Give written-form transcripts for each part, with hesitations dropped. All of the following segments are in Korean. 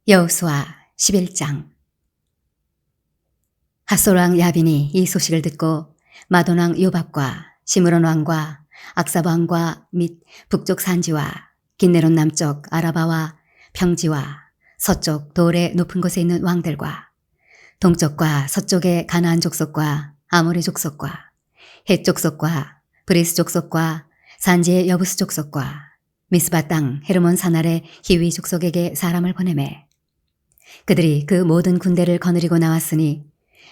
여호수아 11장. 핫솔 왕 야빈이 이 소식을 듣고 마돈 왕 요밥과 시므론 왕과 악삽 왕과 및 북쪽 산지와 긴네론 남쪽 아라바와 평지와 서쪽 돌의 높은 곳에 있는 왕들과 동쪽과 서쪽의 가나안 족속과 아모리 족속과 헷 족속과 브리스 족속과 산지의 여부스 족속과 미스바 땅 헤르몬 산 아래 히위 족속에게 사람을 보내매 그들이 그 모든 군대를 거느리고 나왔으니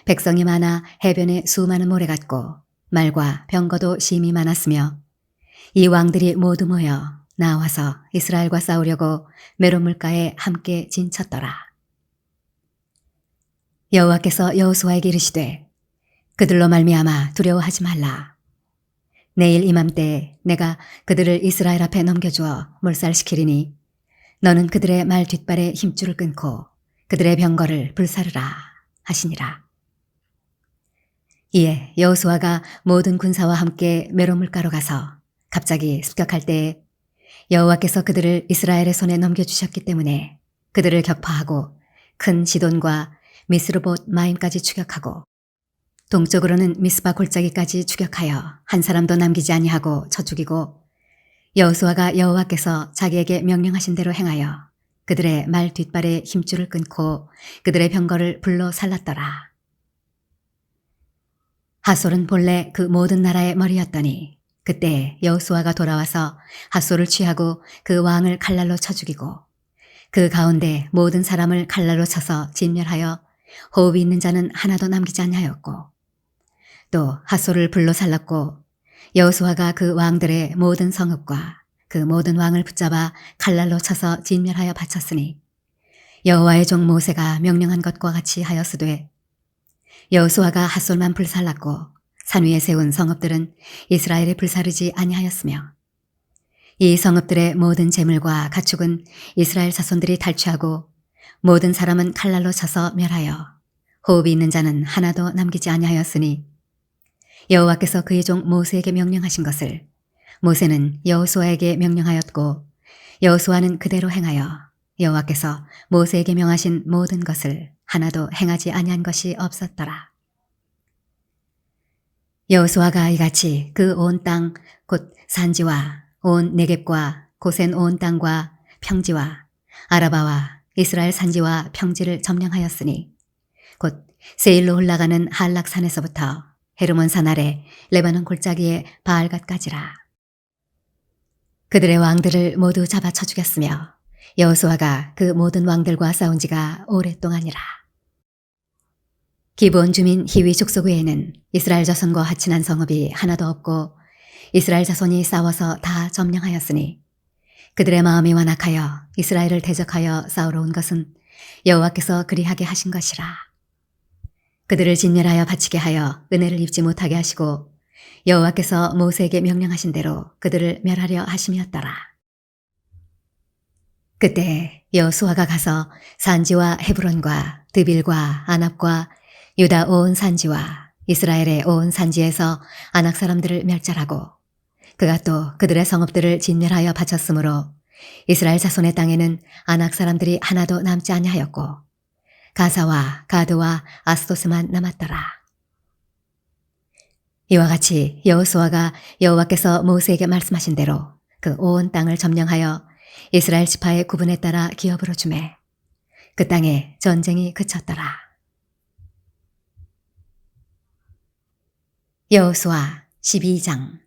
백성이 많아 해변에 수많은 모래 같고 말과 병거도 심히 많았으며 이 왕들이 모두 모여 나와서 이스라엘과 싸우려고 메론 물가에 함께 진쳤더라. 여호와께서 여호수아에게 이르시되 그들로 말미암아 두려워하지 말라. 내일 이맘때 내가 그들을 이스라엘 앞에 넘겨주어 몰살시키리니 너는 그들의 말 뒷발에 힘줄을 끊고 그들의 병거를 불사르라 하시니라. 이에 여호수아가 모든 군사와 함께 메론 물가로 가서 갑자기 습격할 때에 여호와께서 그들을 이스라엘의 손에 넘겨주셨기 때문에 그들을 격파하고 큰 시돈과 미스르봇 마임까지 추격하고 동쪽으로는 미스바 골짜기까지 추격하여 한 사람도 남기지 아니하고 쳐 죽이고 여호수아가 여호와께서 자기에게 명령하신 대로 행하여 그들의 말 뒷발에 힘줄을 끊고 그들의 병거를 불로 살랐더라. 핫솔은 본래 그 모든 나라의 머리였더니 그때 여호수아가 돌아와서 핫솔을 취하고 그 왕을 칼날로 쳐 죽이고 그 가운데 모든 사람을 칼날로 쳐서 진멸하여 호흡이 있는 자는 하나도 남기지 아니하였고 또 핫솔을 불로 살랐고 여호수아가 그 왕들의 모든 성읍과 그 모든 왕을 붙잡아 칼날로 쳐서 진멸하여 바쳤으니 여호와의 종 모세가 명령한 것과 같이 하였으되 여호수아가 핫솔만 불살랐고 산 위에 세운 성읍들은 이스라엘에 불사르지 아니하였으며 이 성읍들의 모든 재물과 가축은 이스라엘 자손들이 탈취하고 모든 사람은 칼날로 쳐서 멸하여 호흡이 있는 자는 하나도 남기지 아니하였으니 여호와께서 그의 종 모세에게 명령하신 것을 모세는 여호수아에게 명령하였고 여호수아는 그대로 행하여 여호와께서 모세에게 명하신 모든 것을 하나도 행하지 아니한 것이 없었더라. 여호수아가 이같이 그 온 땅 곧 산지와 온 네겝과 고센 온 땅과 평지와 아라바와 이스라엘 산지와 평지를 점령하였으니 곧 세일로 올라가는 한락산에서부터 헤르몬 산 아래 레바논 골짜기의 바알갓까지라. 그들의 왕들을 모두 잡아쳐 죽였으며 여호수아가 그 모든 왕들과 싸운 지가 오랫동안이라. 기브온 주민 히위 족속 외에는 이스라엘 자손과 하친한 성읍이 하나도 없고 이스라엘 자손이 싸워서 다 점령하였으니 그들의 마음이 완악하여 이스라엘을 대적하여 싸우러 온 것은 여호와께서 그리하게 하신 것이라. 그들을 진멸하여 바치게 하여 은혜를 입지 못하게 하시고 여호와께서 모세에게 명령하신 대로 그들을 멸하려 하심이었더라. 그때 여호수아가 가서 산지와 헤브론과 드빌과 아납과 유다 온 산지와 이스라엘의 온 산지에서 아낙 사람들을 멸절하고 그가 또 그들의 성읍들을 진멸하여 바쳤으므로 이스라엘 자손의 땅에는 아낙 사람들이 하나도 남지 아니하였고 가사와 가드와 아스도스만 남았더라. 이와 같이 여호수아가 여호와께서 모세에게 말씀하신 대로 그 온 땅을 점령하여 이스라엘 지파의 구분에 따라 기업으로 주매 그 땅에 전쟁이 그쳤더라. 여호수아 12장.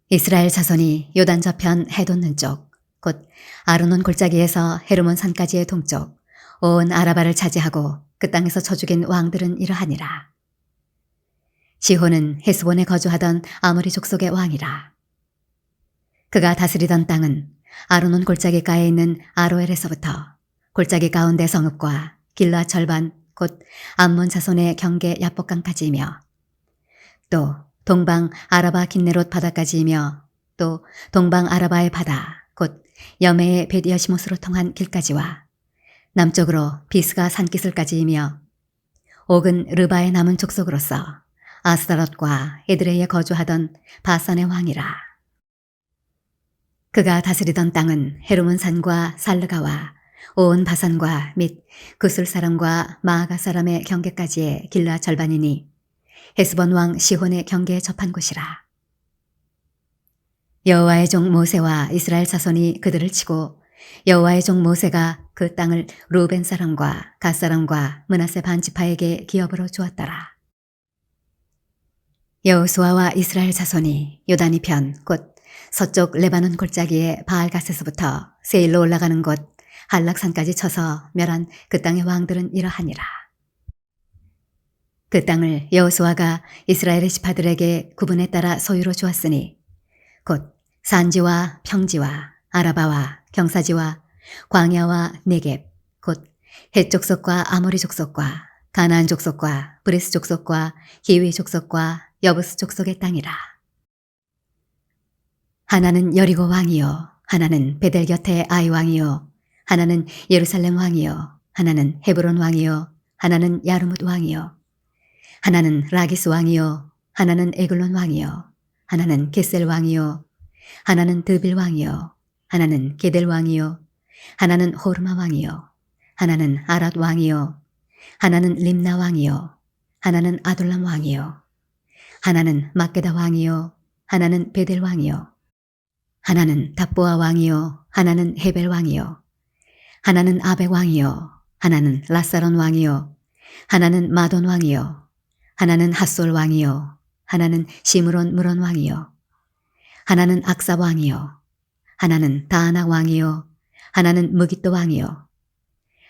이스라엘 자손이 요단 저편 해돋는 쪽 곧 아르논 골짜기에서 헤르몬 산까지의 동쪽 온 아라바를 차지하고 그 땅에서 쳐 죽인 왕들은 이러하니라. 시혼은 헤스본에 거주하던 아모리 족속의 왕이라. 그가 다스리던 땅은 아르논 골짜기가에 있는 아로엘에서부터 골짜기 가운데 성읍과 길라 절반 곧 암몬 자손의 경계 야복강까지이며 또 동방 아라바 긴네롯 바다까지이며 또 동방 아라바의 바다 곧 여메의 벳여시못으로 통한 길까지와 남쪽으로 비스가 산기슭까지이며 옥은 르바의 남은 족속으로서 아스다롯과 에드레이에 거주하던 바산의 왕이라. 그가 다스리던 땅은 헤르몬 산과 살르가와 온 바산과 및 구술 사람과 마아가 사람의 경계까지의 길라 절반이니 헤스본 왕 시혼의 경계에 접한 곳이라. 여호와의 종 모세와 이스라엘 자손이 그들을 치고 여호와의 종 모세가 그 땅을 루벤 사람과 갓 사람과 므낫세 반지파에게 기업으로 주었더라. 여호수아와 이스라엘 자손이 요단이 편 곧 서쪽 레바논 골짜기의 바알갓에서부터 세일로 올라가는 곳 한락산까지 쳐서 멸한 그 땅의 왕들은 이러하니라. 그 땅을 여호수아가 이스라엘의 지파들에게 구분에 따라 소유로 주었으니 곧 산지와 평지와 아라바와 경사지와 광야와 네겝 곧 헷 족속과 아모리 족속과 가나안 족속과 브리스 족속과 히위 족속과 여부스 족속의 땅이라. 하나는 여리고 왕이요 하나는 베델 곁에 아이 왕이요 하나는 예루살렘 왕이요 하나는 헤브론 왕이요 하나는 야르뭇 왕이요 하나는 라기스 왕이요 하나는 에글론 왕이요 하나는 게셀 왕이요 하나는 드빌 왕이요 하나는 게델 왕이요 하나는 호르마 왕이요 하나는 아랏 왕이요 하나는 림나 왕이요 하나는 아둘람 왕이요 하나는 막게다 왕이요 하나는 베델 왕이요 하나는 답보아 왕이요 하나는 헤벨 왕이요 하나는 아벡 왕이요 하나는 라사론 왕이요 하나는 마돈 왕이요 하나는 핫솔 왕이요 하나는 시므론 무론 왕이요 하나는 악삽 왕이요 하나는 다아낙 왕이요 하나는 무깃도 왕이요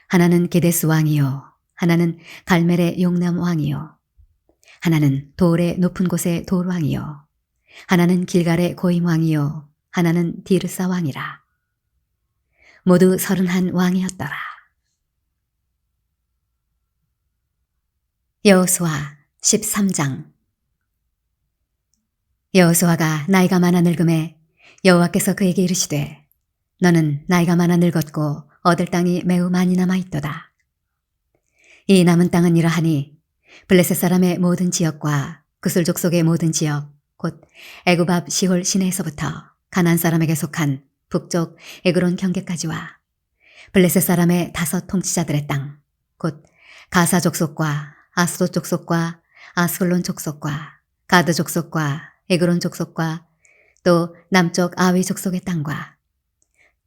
하나는 게데스 왕이요 하나는 갈멜의 용남 왕이요 하나는 돌의 높은 곳의 돌 왕이요 하나는 길갈의 고임 왕이요 하나는 디르사 왕이라. 모두 31 왕이었더라. 여호수아 13장. 여호수아가 나이가 많아 늙음에 여호와께서 그에게 이르시되 너는 나이가 많아 늙었고 얻을 땅이 매우 많이 남아있도다. 이 남은 땅은 이러하니 블레셋 사람의 모든 지역과 구슬 족속의 모든 지역 곧 애굽 앞 시홀 시내에서부터 가나안 사람에게 속한 북쪽 에그론 경계까지와 블레셋 사람의 5 통치자들의 땅 곧 가사 족속과 아스돗 족속과 아스글론 족속과 가드 족속과 에그론 족속과 또 남쪽 아위 족속의 땅과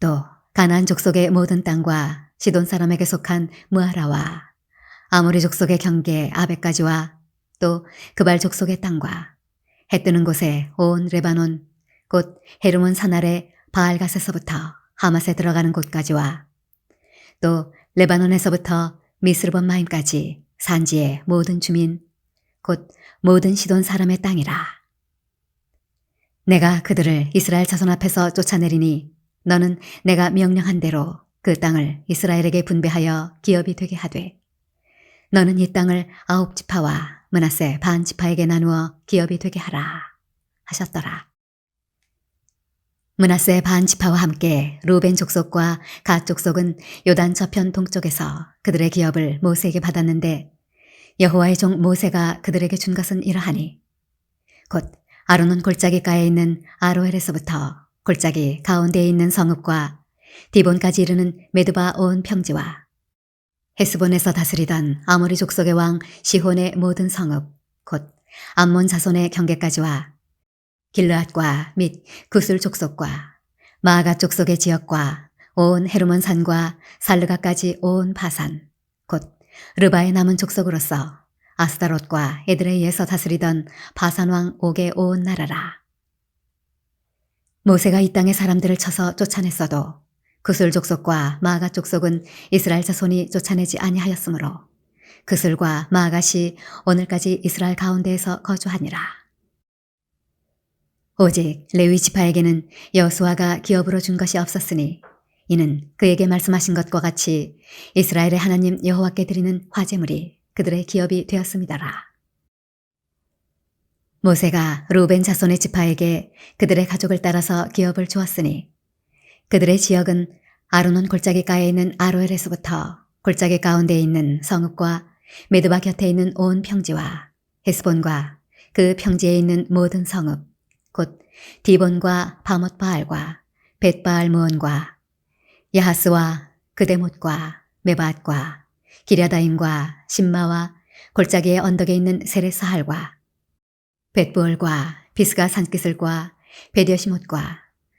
또 가나안 족속의 모든 땅과 시돈 사람에게 속한 무아라와 아모리 족속의 경계 아벡까지와 또 그발 족속의 땅과 해 뜨는 곳에 온 레바논 곧 헤르몬 산 아래 바알갓에서부터 하맛에 들어가는 곳까지와 또 레바논에서부터 미스르본 마임까지 산지의 모든 주민 곧 모든 시돈 사람의 땅이라. 내가 그들을 이스라엘 자손 앞에서 쫓아내리니 너는 내가 명령한 대로 그 땅을 이스라엘에게 분배하여 기업이 되게 하되 너는 이 땅을 9 지파와 므낫세 반 지파에게 나누어 기업이 되게 하라 하셨더라. 므낫세 반 지파와 함께 루벤 족속과 갓 족속은 요단 저편 동쪽에서 그들의 기업을 모세에게 받았는데 여호와의 종 모세가 그들에게 준 것은 이러하니 곧 아르논 골짜기가에 있는 아로엘에서부터 골짜기 가운데에 있는 성읍과 디본까지 이르는 메드바 온 평지와 헤스본에서 다스리던 아모리 족속의 왕 시혼의 모든 성읍 곧 암몬 자손의 경계까지와 길르앗과 및 구술 족속과 마아가 족속의 지역과 온 헤르몬 산과 살르가까지 온 바산 곧 르바의 남은 족속으로서 아스다롯과 에드레이에서 다스리던 바산 왕 옥의 온 나라라. 모세가 이 땅의 사람들을 쳐서 쫓아냈어도 구술 족속과 마아가 족속은 이스라엘 자손이 쫓아내지 아니하였으므로 구술과 마아가시 오늘까지 이스라엘 가운데에서 거주하니라. 오직 레위 지파에게는 여호수아가 기업으로 준 것이 없었으니 이는 그에게 말씀하신 것과 같이 이스라엘의 하나님 여호와께 드리는 화제물이 그들의 기업이 되었음이더라. 모세가 루벤 자손의 지파에게 그들의 가족을 따라서 기업을 주었으니 그들의 지역은 아르논 골짜기가에 있는 아로엘에서부터 골짜기 가운데에 있는 성읍과 메드바 곁에 있는 온 평지와 헤스본과 그 평지에 있는 모든 성읍 곧 디본과 바못 바알과 벳바알 무온과 야하스와 그대못과 메밧과 기랴다임과 신마와 골짜기의 언덕에 있는 세레사할과 벳부얼과 비스가 산기슭과 베디어시못과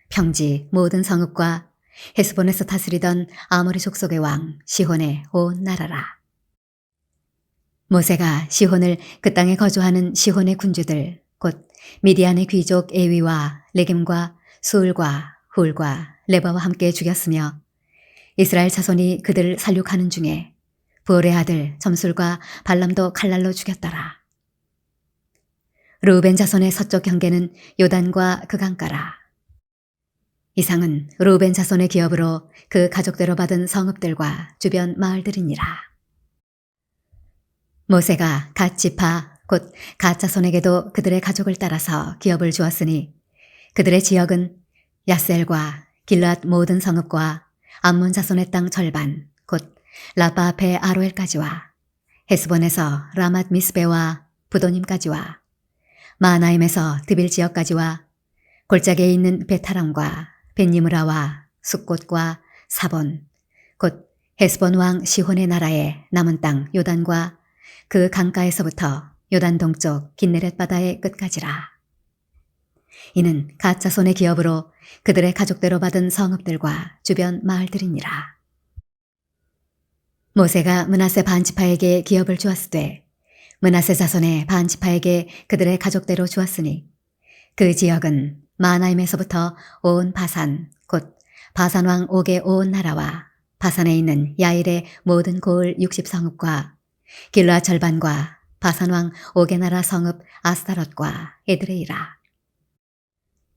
평지 모든 성읍과 헤스본에서 다스리던 아모리 족속의 왕 시혼의 온 나라라. 모세가 시혼을 그 땅에 거주하는 시혼의 군주들 곧 미디안의 귀족 에위와 레겜과 수울과 훌과 레바와 함께 죽였으며 이스라엘 자손이 그들을 살육하는 중에 부올의 아들 점술과 발람도 칼날로 죽였더라. 르우벤 자손의 서쪽 경계는 요단과 그 강가라. 이상은 르우벤 자손의 기업으로 그 가족대로 받은 성읍들과 주변 마을들이니라. 모세가 갓 지파 곧 갓 자손에게도 그들의 가족을 따라서 기업을 주었으니 그들의 지역은 야셀과 길앗 모든 성읍과 암몬 자손의 땅 절반 곧 라빠 앞에 아로엘까지와 헤스본에서 라맛 미스베와 부도님까지와 마하나임에서 드빌 지역까지와 골짜기에 있는 베타람과 벤니므라와 숫곳과 사본 곧 헤스본 왕 시혼의 나라의 남은 땅 요단과 그 강가에서부터 요단 동쪽 긴네렛 바다의 끝까지라. 이는 갓 자손의 기업으로 그들의 가족대로 받은 성읍들과 주변 마을들이니라. 모세가 므낫세 반지파에게 기업을 주었으되 므낫세 자손의 반지파에게 그들의 가족대로 주었으니 그 지역은 마하나임에서부터 온 바산 곧 바산 왕 옥의 온 나라와 바산에 있는 야일의 모든 고을 60성읍과 길르앗 절반과 바산 왕 옥의 나라 성읍 아스타롯과 에드레이라.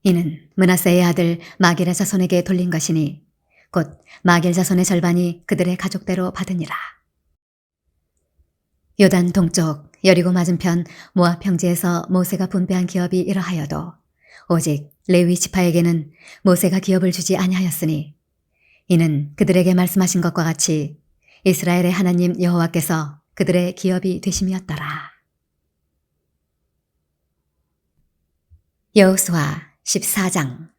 이는 므낫세의 아들 마길의 자손에게 돌린 것이니 곧 마길 자손의 절반이 그들의 가족대로 받으니라. 요단 동쪽 여리고 맞은편 모압 평지에서 모세가 분배한 기업이 이러하여도 오직 레위 지파에게는 모세가 기업을 주지 아니하였으니 이는 그들에게 말씀하신 것과 같이 이스라엘의 하나님 여호와께서 그들의 기업이 되심이었더라. 여호수아 14장.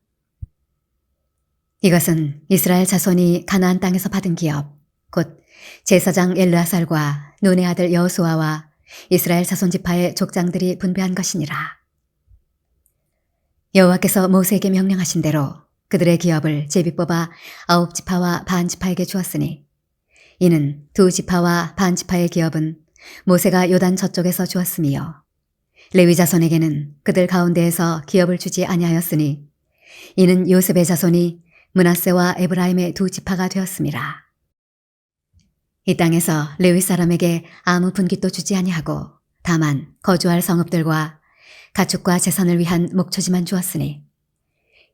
이것은 이스라엘 자손이 가나안 땅에서 받은 기업 곧 제사장 엘르아살과 눈의 아들 여호수아와 이스라엘 자손 지파의 족장들이 분배한 것이니라. 여호와께서 모세에게 명령하신 대로 그들의 기업을 제비 뽑아 9지파와 반지파에게 주었으니 이는 2지파와 반지파의 기업은 모세가 요단 저쪽에서 주었으며 레위 자손에게는 그들 가운데에서 기업을 주지 아니하였으니 이는 요셉의 자손이 므낫세와 에브라임의 2지파가 되었음이라. 이 땅에서 레위 사람에게 아무 분깃도 주지 아니하고 다만 거주할 성읍들과 가축과 재산을 위한 목초지만 주었으니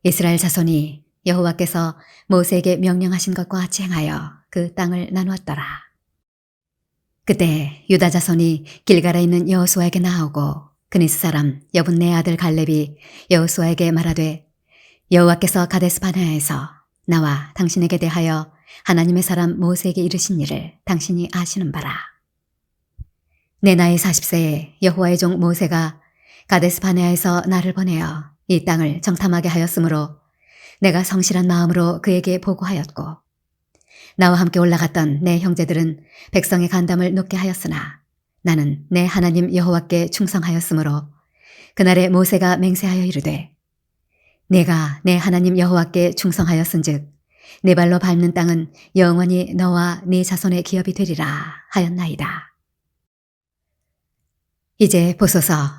이스라엘 자손이 여호와께서 모세에게 명령하신 것과 같이 행하여 그 땅을 나누었더라. 그때 유다 자손이 길갈에 있는 여호수아에게 나오고 그니스 사람 여분네 아들 갈렙이 여호수아에게 말하되 여호와께서 가데스 바네아에서 나와 당신에게 대하여 하나님의 사람 모세에게 이르신 일을 당신이 아시는 바라. 내 나이 40세에 여호와의 종 모세가 가데스 바네아에서 나를 보내어 이 땅을 정탐하게 하였으므로 내가 성실한 마음으로 그에게 보고하였고 나와 함께 올라갔던 내 형제들은 백성의 간담을 높게 하였으나 나는 내 하나님 여호와께 충성하였으므로 그날에 모세가 맹세하여 이르되 내가 내 하나님 여호와께 충성하였은즉 네 발로 밟는 땅은 영원히 너와 네 자손의 기업이 되리라 하였나이다. 이제 보소서,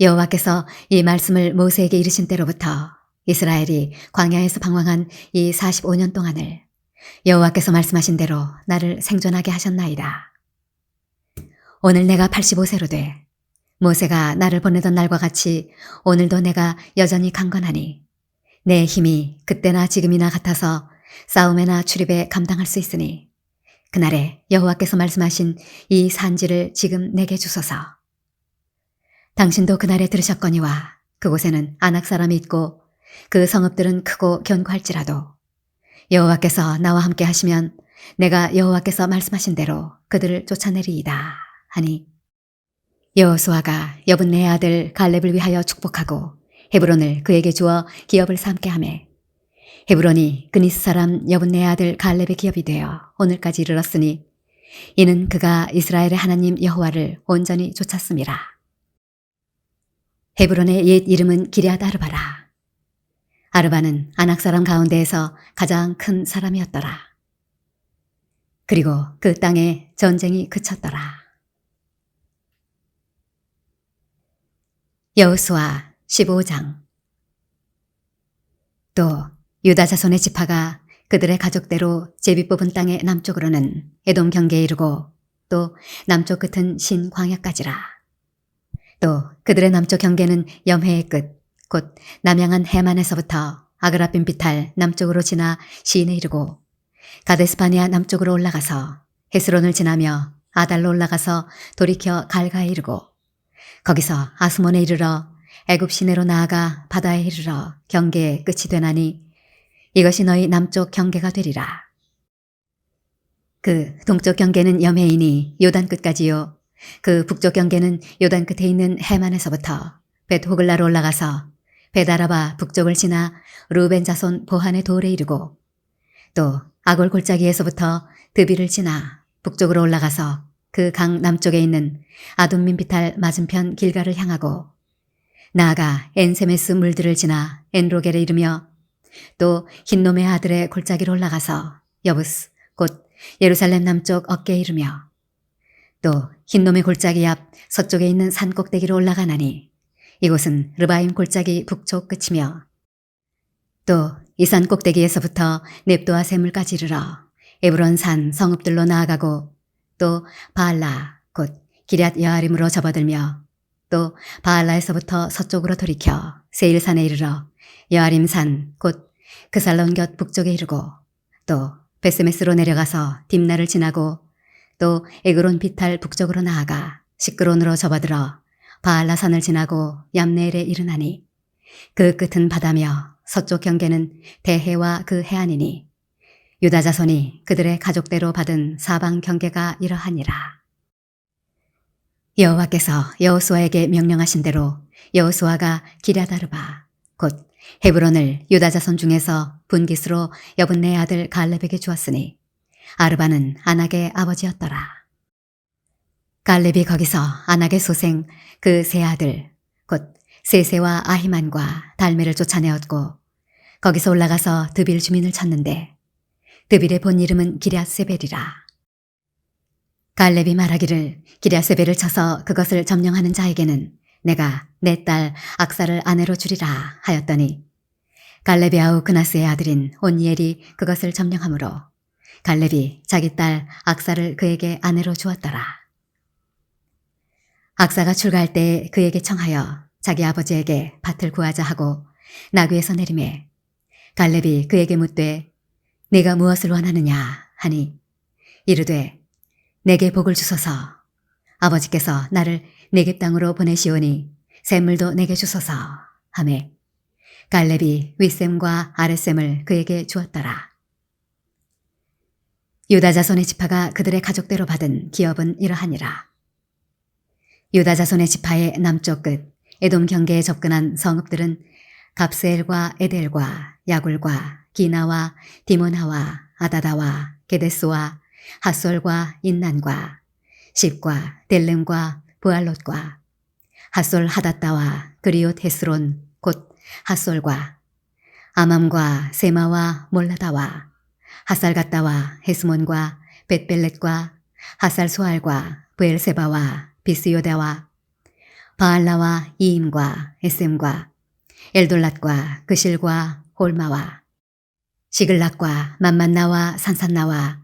여호와께서 이 말씀을 모세에게 이르신 때로부터 이스라엘이 광야에서 방황한 이 45년 동안을 여호와께서 말씀하신 대로 나를 생존하게 하셨나이다. 오늘 내가 85세로 돼 모세가 나를 보내던 날과 같이 오늘도 내가 여전히 강건하니 내 힘이 그때나 지금이나 같아서 싸움에나 출입에 감당할 수 있으니 그날에 여호와께서 말씀하신 이 산지를 지금 내게 주소서. 당신도 그날에 들으셨거니와 그곳에는 아낙 사람이 있고 그 성읍들은 크고 견고할지라도 여호와께서 나와 함께 하시면 내가 여호와께서 말씀하신 대로 그들을 쫓아내리이다 하니 여호수아가 여분네 아들 갈렙을 위하여 축복하고 헤브론을 그에게 주어 기업을 삼게 하매 헤브론이 그니스 사람 여분네 아들 갈렙의 기업이 되어 오늘까지 이르렀으니 이는 그가 이스라엘의 하나님 여호와를 온전히 쫓았음이라. 헤브론의 옛 이름은 기럇 아르바라. 아르바는 아낙 사람 가운데에서 가장 큰 사람이었더라. 그리고 그 땅에 전쟁이 그쳤더라. 여호수아 15장. 또 유다 자손의 지파가 그들의 가족대로 제비 뽑은 땅의 남쪽으로는 에돔 경계에 이르고 또 남쪽 끝은 신 광야까지라. 또 그들의 남쪽 경계는 염해의 끝, 곧 남양한 해만에서부터 아그라빔 비탈 남쪽으로 지나 시인에 이르고 가데스바니아 남쪽으로 올라가서 헤스론을 지나며 아달로 올라가서 돌이켜 갈가에 이르고 거기서 아스몬에 이르러 애굽 시내로 나아가 바다에 이르러 경계의 끝이 되나니 이것이 너희 남쪽 경계가 되리라. 그 동쪽 경계는 염해이니 요단 끝까지요. 그 북쪽 경계는 요단 끝에 있는 해만에서부터 벳호글라로 올라가서 벳아라바 북쪽을 지나 루벤 자손 보한의 돌에 이르고 또 아골 골짜기에서부터 드비를 지나 북쪽으로 올라가서 그 강 남쪽에 있는 아둠민 비탈 맞은편 길가를 향하고 나아가 엔세메스 물들을 지나 엔로겔에 이르며 또 흰놈의 아들의 골짜기로 올라가서 여부스 곧 예루살렘 남쪽 어깨에 이르며 또 흰놈의 골짜기 앞 서쪽에 있는 산 꼭대기로 올라가나니 이곳은 르바임 골짜기 북쪽 끝이며 또 이 산 꼭대기에서부터 넵도아 샘물까지 이르러 에브론 산 성읍들로 나아가고 또 바알라 곧 기럇 여아림으로 접어들며 또 바알라에서부터 서쪽으로 돌이켜 세일산에 이르러 여아림산 곧 그살론 곁 북쪽에 이르고 또 베스메스로 내려가서 딥나를 지나고 또 에그론 비탈 북쪽으로 나아가 시끄론으로 접어들어 바알라산을 지나고 얌네엘에 이르나니 그 끝은 바다며 서쪽 경계는 대해와 그 해안이니 유다 자손이 그들의 가족대로 받은 사방 경계가 이러하니라. 여호와께서 여호수아에게 명령하신 대로 여호수아가 기럇 아르바 곧 헤브론을 유다 자손 중에서 분깃으로 여분네 아들 갈렙에게 주었으니 아르바는 아낙의 아버지였더라. 갈렙이 거기서 아낙의 소생 그 세 아들 곧 세세와 아히만과 달메를 쫓아내었고 거기서 올라가서 드빌 주민을 쳤는데 드빌의 본 이름은 기럇세벨이라. 갈렙이 말하기를 기럇세벨을 쳐서 그것을 점령하는 자에게는 내가 내 딸 악사를 아내로 주리라 하였더니 갈렙의 아우 그나스의 아들인 온니엘이 그것을 점령하므로 갈렙이 자기 딸 악사를 그에게 아내로 주었더라. 악사가 출가할 때 그에게 청하여 자기 아버지에게 밭을 구하자 하고 나귀에서 내리매 갈렙이 그에게 묻되 네가 무엇을 원하느냐 하니 이르되 내게 복을 주소서. 아버지께서 나를 네겝 땅으로 보내시오니 샘물도 내게 주소서 하매 갈렙이 윗샘과 아랫샘을 그에게 주었더라. 유다 자손의 지파가 그들의 가족대로 받은 기업은 이러하니라. 유다 자손의 지파의 남쪽 끝 에돔 경계에 접근한 성읍들은 갑스엘과 에델과 야굴과 기나와 디모나와 아다다와 게데스와 핫솔과 인난과 십과 델름과 부알롯과 핫솔 하닷다와 그리옷 헤스론 곧 핫솔과 아맘과 세마와 몰라다와 핫살갓다와 헤스몬과 벳벨렛과 핫살 소알과 브엘세바와 비스요다와 바알라와 이임과 에셈과 엘돌랏과 그실과 홀마와 시글락과 만만나와 산산나와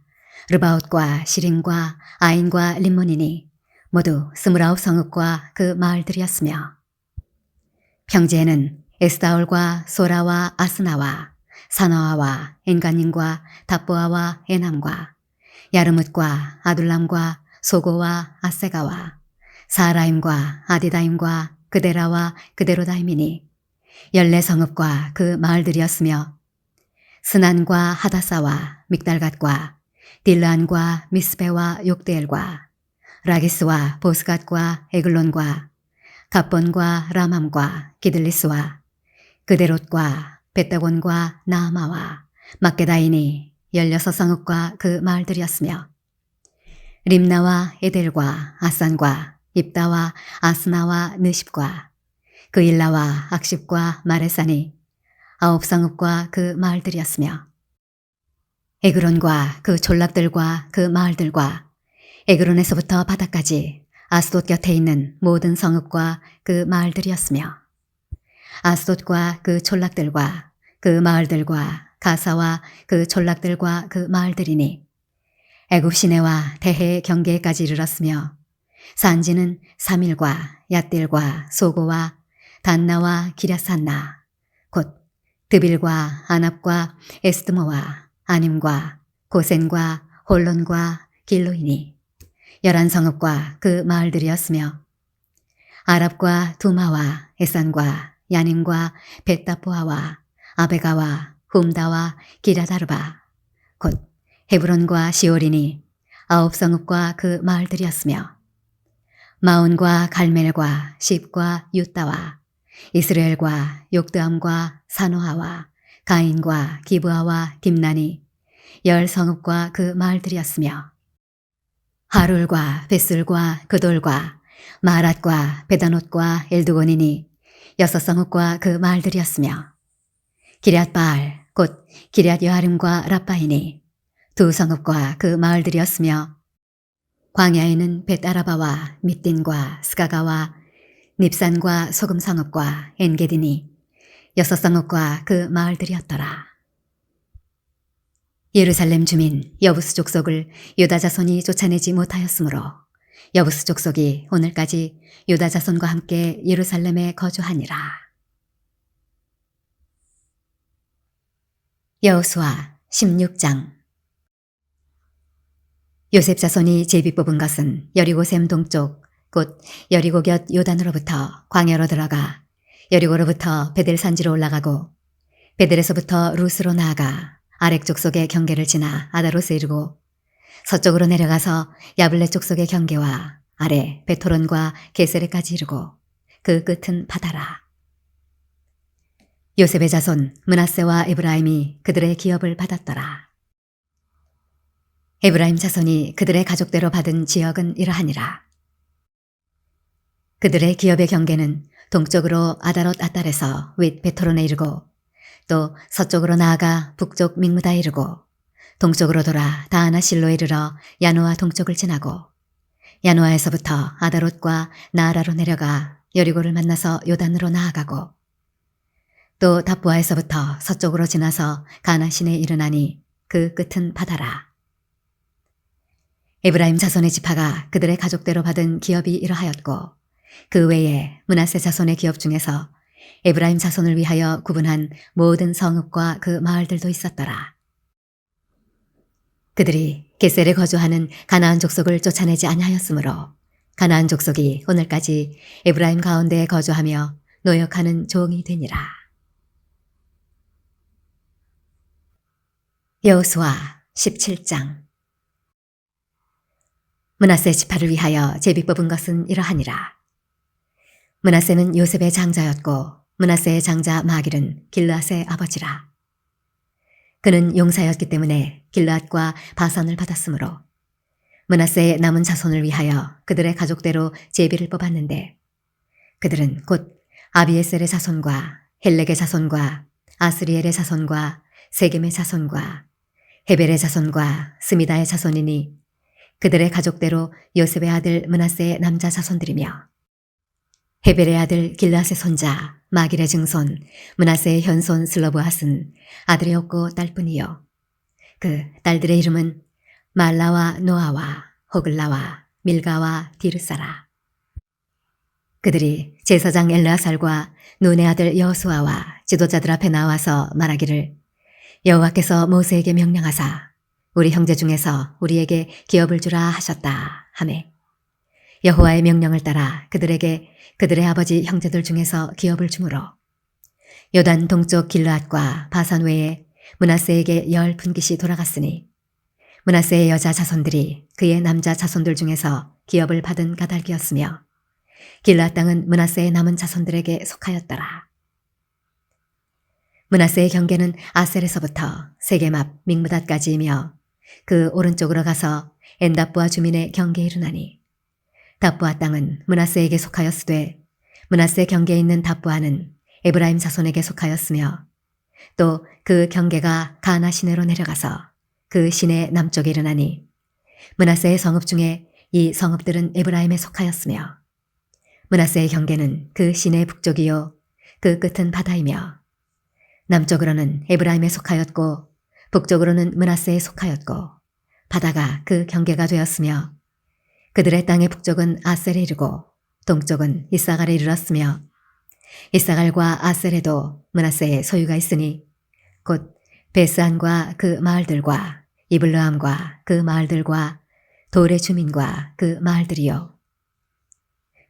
르바옷과 시림과 아인과 림몬이니 모두 29 성읍과 그 마을들이었으며 평지에는 에스다올과 소라와 아스나와 사나와와 엔가님과 답보아와 에남과 야르뭇과 아둘람과 소고와 아세가와 사라임과 아디다임과 그데라와 그데로다임이니 14성읍과 그 마을들이었으며 스난과 하다사와 믹달갓과 딜란과 미스베와 욕대엘과 라기스와 보스갓과 에글론과 갑본과 라맘과 기들리스와 그데롯과 벳다곤과 나아마와 막게다이니 16성읍과 그 마을들이었으며 림나와 에델과 아산과 입다와 아스나와 느십과 그 일라와 악십과 마레산이 9성읍과 그 마을들이었으며 에그론과 그 졸락들과 그 마을들과 에그론에서부터 바다까지 아스돗 곁에 있는 모든 성읍과 그 마을들이었으며 아스돗과 그 졸락들과 그 마을들과 가사와 그 졸락들과 그 마을들이니 애굽 시내와 대해의 경계까지 이르렀으며 산지는 사밀과 얏딜과 소고와 단나와 기랴산나 곧 드빌과 아납과 에스드모와 아님과 고센과 홀론과 길로이니 11성읍과 그 마을들이었으며 아랍과 두마와 에산과 야님과 벳다포아와 아베가와 훔다와 기라다르바 곧 헤브론과 시올이니 9성읍과 그 마을들이었으며 마온과 갈멜과 십과 유다와 이스라엘과 욕드암과 사노아와 가인과 기브아와 딥나니 10성읍과 그 마을들이었으며 하룰과 벳술과 그돌과 마랏과 베다노트과 엘두곤이니 6성읍과 그 마을들이었으며 기럇바알 곧 기럇 여아림과 랍바이니 2성읍과 그 마을들이었으며 광야에는 벳아라바와 밑딘과 스가가와 닙산과 소금성읍과 엔게디니 6성읍과 그 마을들이었더라. 예루살렘 주민 여부스 족속을 유다 자손이 쫓아내지 못하였으므로 여부스 족속이 오늘까지 유다 자손과 함께 예루살렘에 거주하니라. 여호수아 16장. 요셉 자손이 제비 뽑은 것은 여리고샘 동쪽 곧 여리고 곁 요단으로부터 광야로 들어가 여리고로부터 베델 산지로 올라가고 베델에서부터 루스로 나아가 아렉 족속의 경계를 지나 아다롯에 이르고 서쪽으로 내려가서 야블레 족속의 경계와 아래 베토론과 게세레까지 이르고 그 끝은 바다라. 요셉의 자손 므낫세와 에브라임이 그들의 기업을 받았더라. 에브라임 자손이 그들의 가족대로 받은 지역은 이러하니라. 그들의 기업의 경계는 동쪽으로 아다롯 아달에서 윗 베토론에 이르고 또 서쪽으로 나아가 북쪽 믹무다에 이르고 동쪽으로 돌아 다하나 실로에 이르러 야노아 동쪽을 지나고 야노아에서부터 아다롯과 나아라로 내려가 여리고를 만나서 요단으로 나아가고 또 답부아에서부터 서쪽으로 지나서 가나신에 이르나니 그 끝은 바다라. 에브라임 자손의 지파가 그들의 가족대로 받은 기업이 이러하였고 그 외에 므낫세 자손의 기업 중에서 에브라임 자손을 위하여 구분한 모든 성읍과 그 마을들도 있었더라. 그들이 게셀에 거주하는 가나안 족속을 쫓아내지 아니하였으므로 가나안 족속이 오늘까지 에브라임 가운데에 거주하며 노역하는 종이 되니라. 여호수아 17장. 므낫세 지파를 위하여 제비 뽑은 것은 이러하니라. 므낫세는 요셉의 장자였고 므낫세의 장자 마길은 길르앗의 아버지라. 그는 용사였기 때문에 길르앗과 바산을 받았으므로 므낫세의 남은 자손을 위하여 그들의 가족대로 제비를 뽑았는데 그들은 곧 아비에셀의 자손과 헬렉의 자손과 아스리엘의 자손과 세겜의 자손과 헤벨의 자손과 스미다의 자손이니 그들의 가족대로 요셉의 아들 므낫세의 남자 자손들이며 헤벨의 아들 길르앗의 손자 마길의 증손 므낫세의 현손 슬로브앗은 아들이 없고 딸뿐이요 그 딸들의 이름은 말라와 노아와 호글라와 밀가와 디르사라. 그들이 제사장 엘르아살과 눈의 아들 여호수아와 지도자들 앞에 나와서 말하기를 여호와께서 모세에게 명령하사 우리 형제 중에서 우리에게 기업을 주라 하셨다 하매 여호와의 명령을 따라 그들에게 그들의 아버지 형제들 중에서 기업을 주므로 요단 동쪽 길르앗과 바산 외에 므낫세에게 10분깃이 돌아갔으니 므낫세의 여자 자손들이 그의 남자 자손들 중에서 기업을 받은 까닭이었으며 길르앗 땅은 므낫세의 남은 자손들에게 속하였더라. 므낫세의 경계는 아셀에서부터 세겜 앞 믹므닷까지이며 그 오른쪽으로 가서 엔답부아 주민의 경계에 이르나니 답부아 땅은 므낫세에게 속하였으되 므낫세 경계에 있는 답부아는 에브라임 자손에게 속하였으며 또 그 경계가 가나 시내로 내려가서 그 시내 남쪽에 이르나니 므낫세의 성읍 중에 이 성읍들은 에브라임에 속하였으며 므낫세의 경계는 그 시내 북쪽이요 그 끝은 바다이며 남쪽으로는 에브라임에 속하였고 북쪽으로는 므낫세에 속하였고 바다가 그 경계가 되었으며 그들의 땅의 북쪽은 아셀에 이르고 동쪽은 이사갈에 이르렀으며 이사갈과 아셀에도 므낫세의 소유가 있으니 곧 베스안과 그 마을들과 이블르함과 그 마을들과 돌의 주민과 그 마을들이요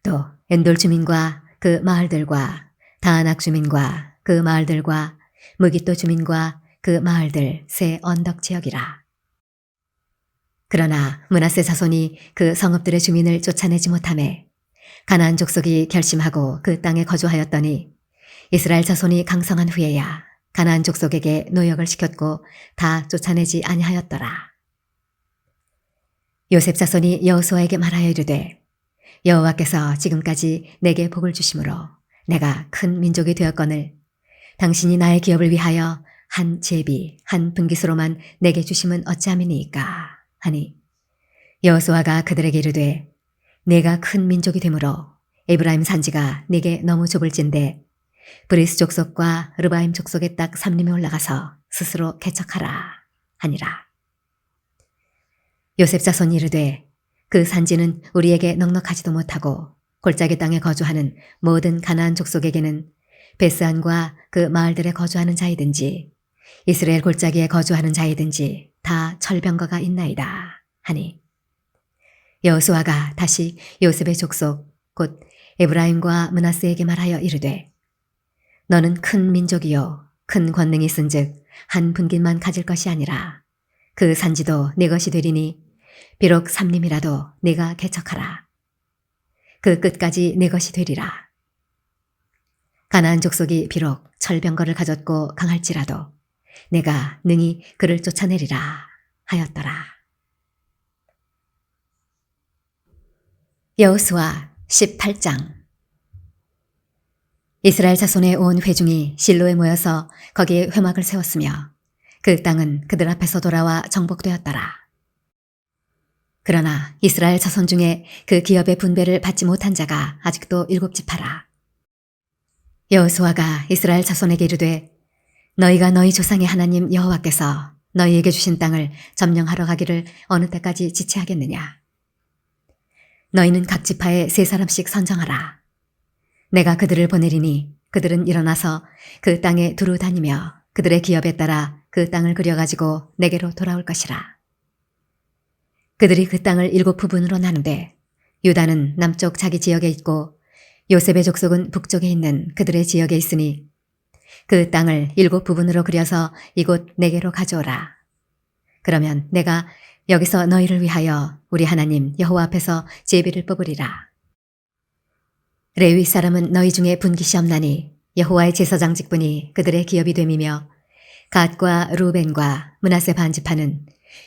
또 엔돌 주민과 그 마을들과 다아낙 주민과 그 마을들과 무깃도 주민과 그 마을들 세 언덕 지역이라. 그러나 므낫세 자손이 그 성읍들의 주민을 쫓아내지 못하매 가나안 족속이 결심하고 그 땅에 거주하였더니 이스라엘 자손이 강성한 후에야 가나안 족속에게 노역을 시켰고 다 쫓아내지 아니하였더라. 요셉 자손이 여호수아에게 말하여 이르되 여호와께서 지금까지 내게 복을 주심으로 내가 큰 민족이 되었거늘 당신이 나의 기업을 위하여 한 제비 한 분깃으로만 내게 주심은 어찌함이니이까 하니 여호수아가 그들에게 이르되 내가 큰 민족이 되므로 에브라임 산지가 내게 너무 좁을진데 브리스 족속과 르바임 족속의 딱 삼림에 올라가서 스스로 개척하라 하니라. 요셉 자손이 이르되 그 산지는 우리에게 넉넉하지도 못하고 골짜기 땅에 거주하는 모든 가나안 족속에게는 베스안과 그 마을들에 거주하는 자이든지 이스라엘 골짜기에 거주하는 자이든지 다 철병거가 있나이다 하니 여호수아가 다시 요셉의 족속 곧 에브라임과 므낫세에게 말하여 이르되 너는 큰 민족이요 큰 권능이 있은즉 한 분깃만 가질 것이 아니라 그 산지도 네 것이 되리니 비록 삼림이라도 네가 개척하라. 그 끝까지 네 것이 되리라. 가나안 족속이 비록 철병거를 가졌고 강할지라도 내가 능히 그를 쫓아내리라 하였더라. 여호수아 18장. 이스라엘 자손의 온 회중이 실로에 모여서 거기에 회막을 세웠으며 그 땅은 그들 앞에서 돌아와 정복되었더라. 그러나 이스라엘 자손 중에 그 기업의 분배를 받지 못한 자가 아직도 7지파라. 여호수아가 이스라엘 자손에게 이르되 너희가 너희 조상의 하나님 여호와께서 너희에게 주신 땅을 점령하러 가기를 어느 때까지 지체하겠느냐. 너희는 각 지파에 3사람씩 선정하라. 내가 그들을 보내리니 그들은 일어나서 그 땅에 두루 다니며 그들의 기업에 따라 그 땅을 그려가지고 내게로 돌아올 것이라. 그들이 그 땅을 7부분으로 나누되 유다는 남쪽 자기 지역에 있고 요셉의 족속은 북쪽에 있는 그들의 지역에 있으니 그 땅을 7부분으로 그려서 이곳 내게로 가져오라. 그러면 내가 여기서 너희를 위하여 우리 하나님 여호와 앞에서 제비를 뽑으리라. 레위 사람은 너희 중에 분깃이 없나니 여호와의 제사장 직분이 그들의 기업이 됨이며 갓과 루벤과 므낫세 반지파는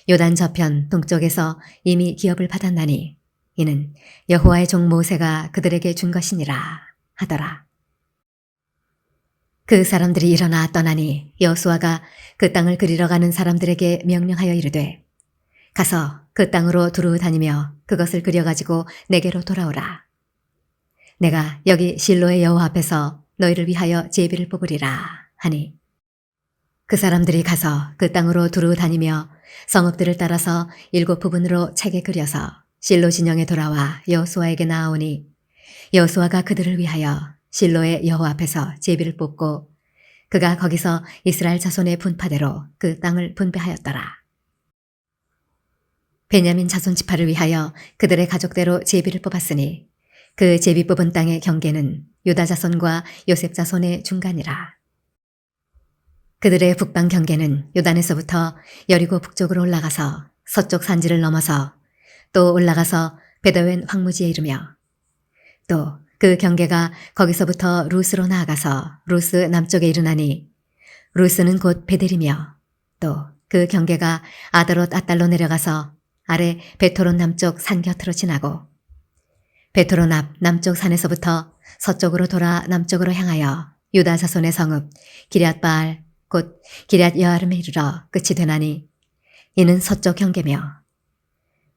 요단 저편 동쪽에서 이미 기업을 받았나니 이는 여호와의 종 모세가 그들에게 준 것이니라 하더라. 그 사람들이 일어나 떠나니 여호수아가 그 땅을 그리러 가는 사람들에게 명령하여 이르되 가서 그 땅으로 두루 다니며 그것을 그려가지고 내게로 돌아오라. 내가 여기 실로의 여호와 앞에서 너희를 위하여 제비를 뽑으리라 하니 그 사람들이 가서 그 땅으로 두루 다니며 성읍들을 따라서 7부분으로 책에 그려서 실로 진영에 돌아와 여호수아에게 나아오니 여호수아가 그들을 위하여 실로의 여호와 앞에서 제비를 뽑고 그가 거기서 이스라엘 자손의 분파대로 그 땅을 분배하였더라. 베냐민 자손 지파를 위하여 그들의 가족대로 제비를 뽑았으니 그 제비 뽑은 땅의 경계는 유다 자손과 요셉 자손의 중간이라. 그들의 북방 경계는 요단에서부터 여리고 북쪽으로 올라가서 서쪽 산지를 넘어서 또 올라가서 베더웬 황무지에 이르며 또 그 경계가 거기서부터 루스로 나아가서 루스 남쪽에 이르나니 루스는 곧 베델이며 또 그 경계가 아다롯 아달로 내려가서 아래 베토론 남쪽 산 곁으로 지나고 베토론 앞 남쪽 산에서부터 서쪽으로 돌아 남쪽으로 향하여 유다 자손의 성읍 기럇바알 곧 기럇 여아름에 이르러 끝이 되나니 이는 서쪽 경계며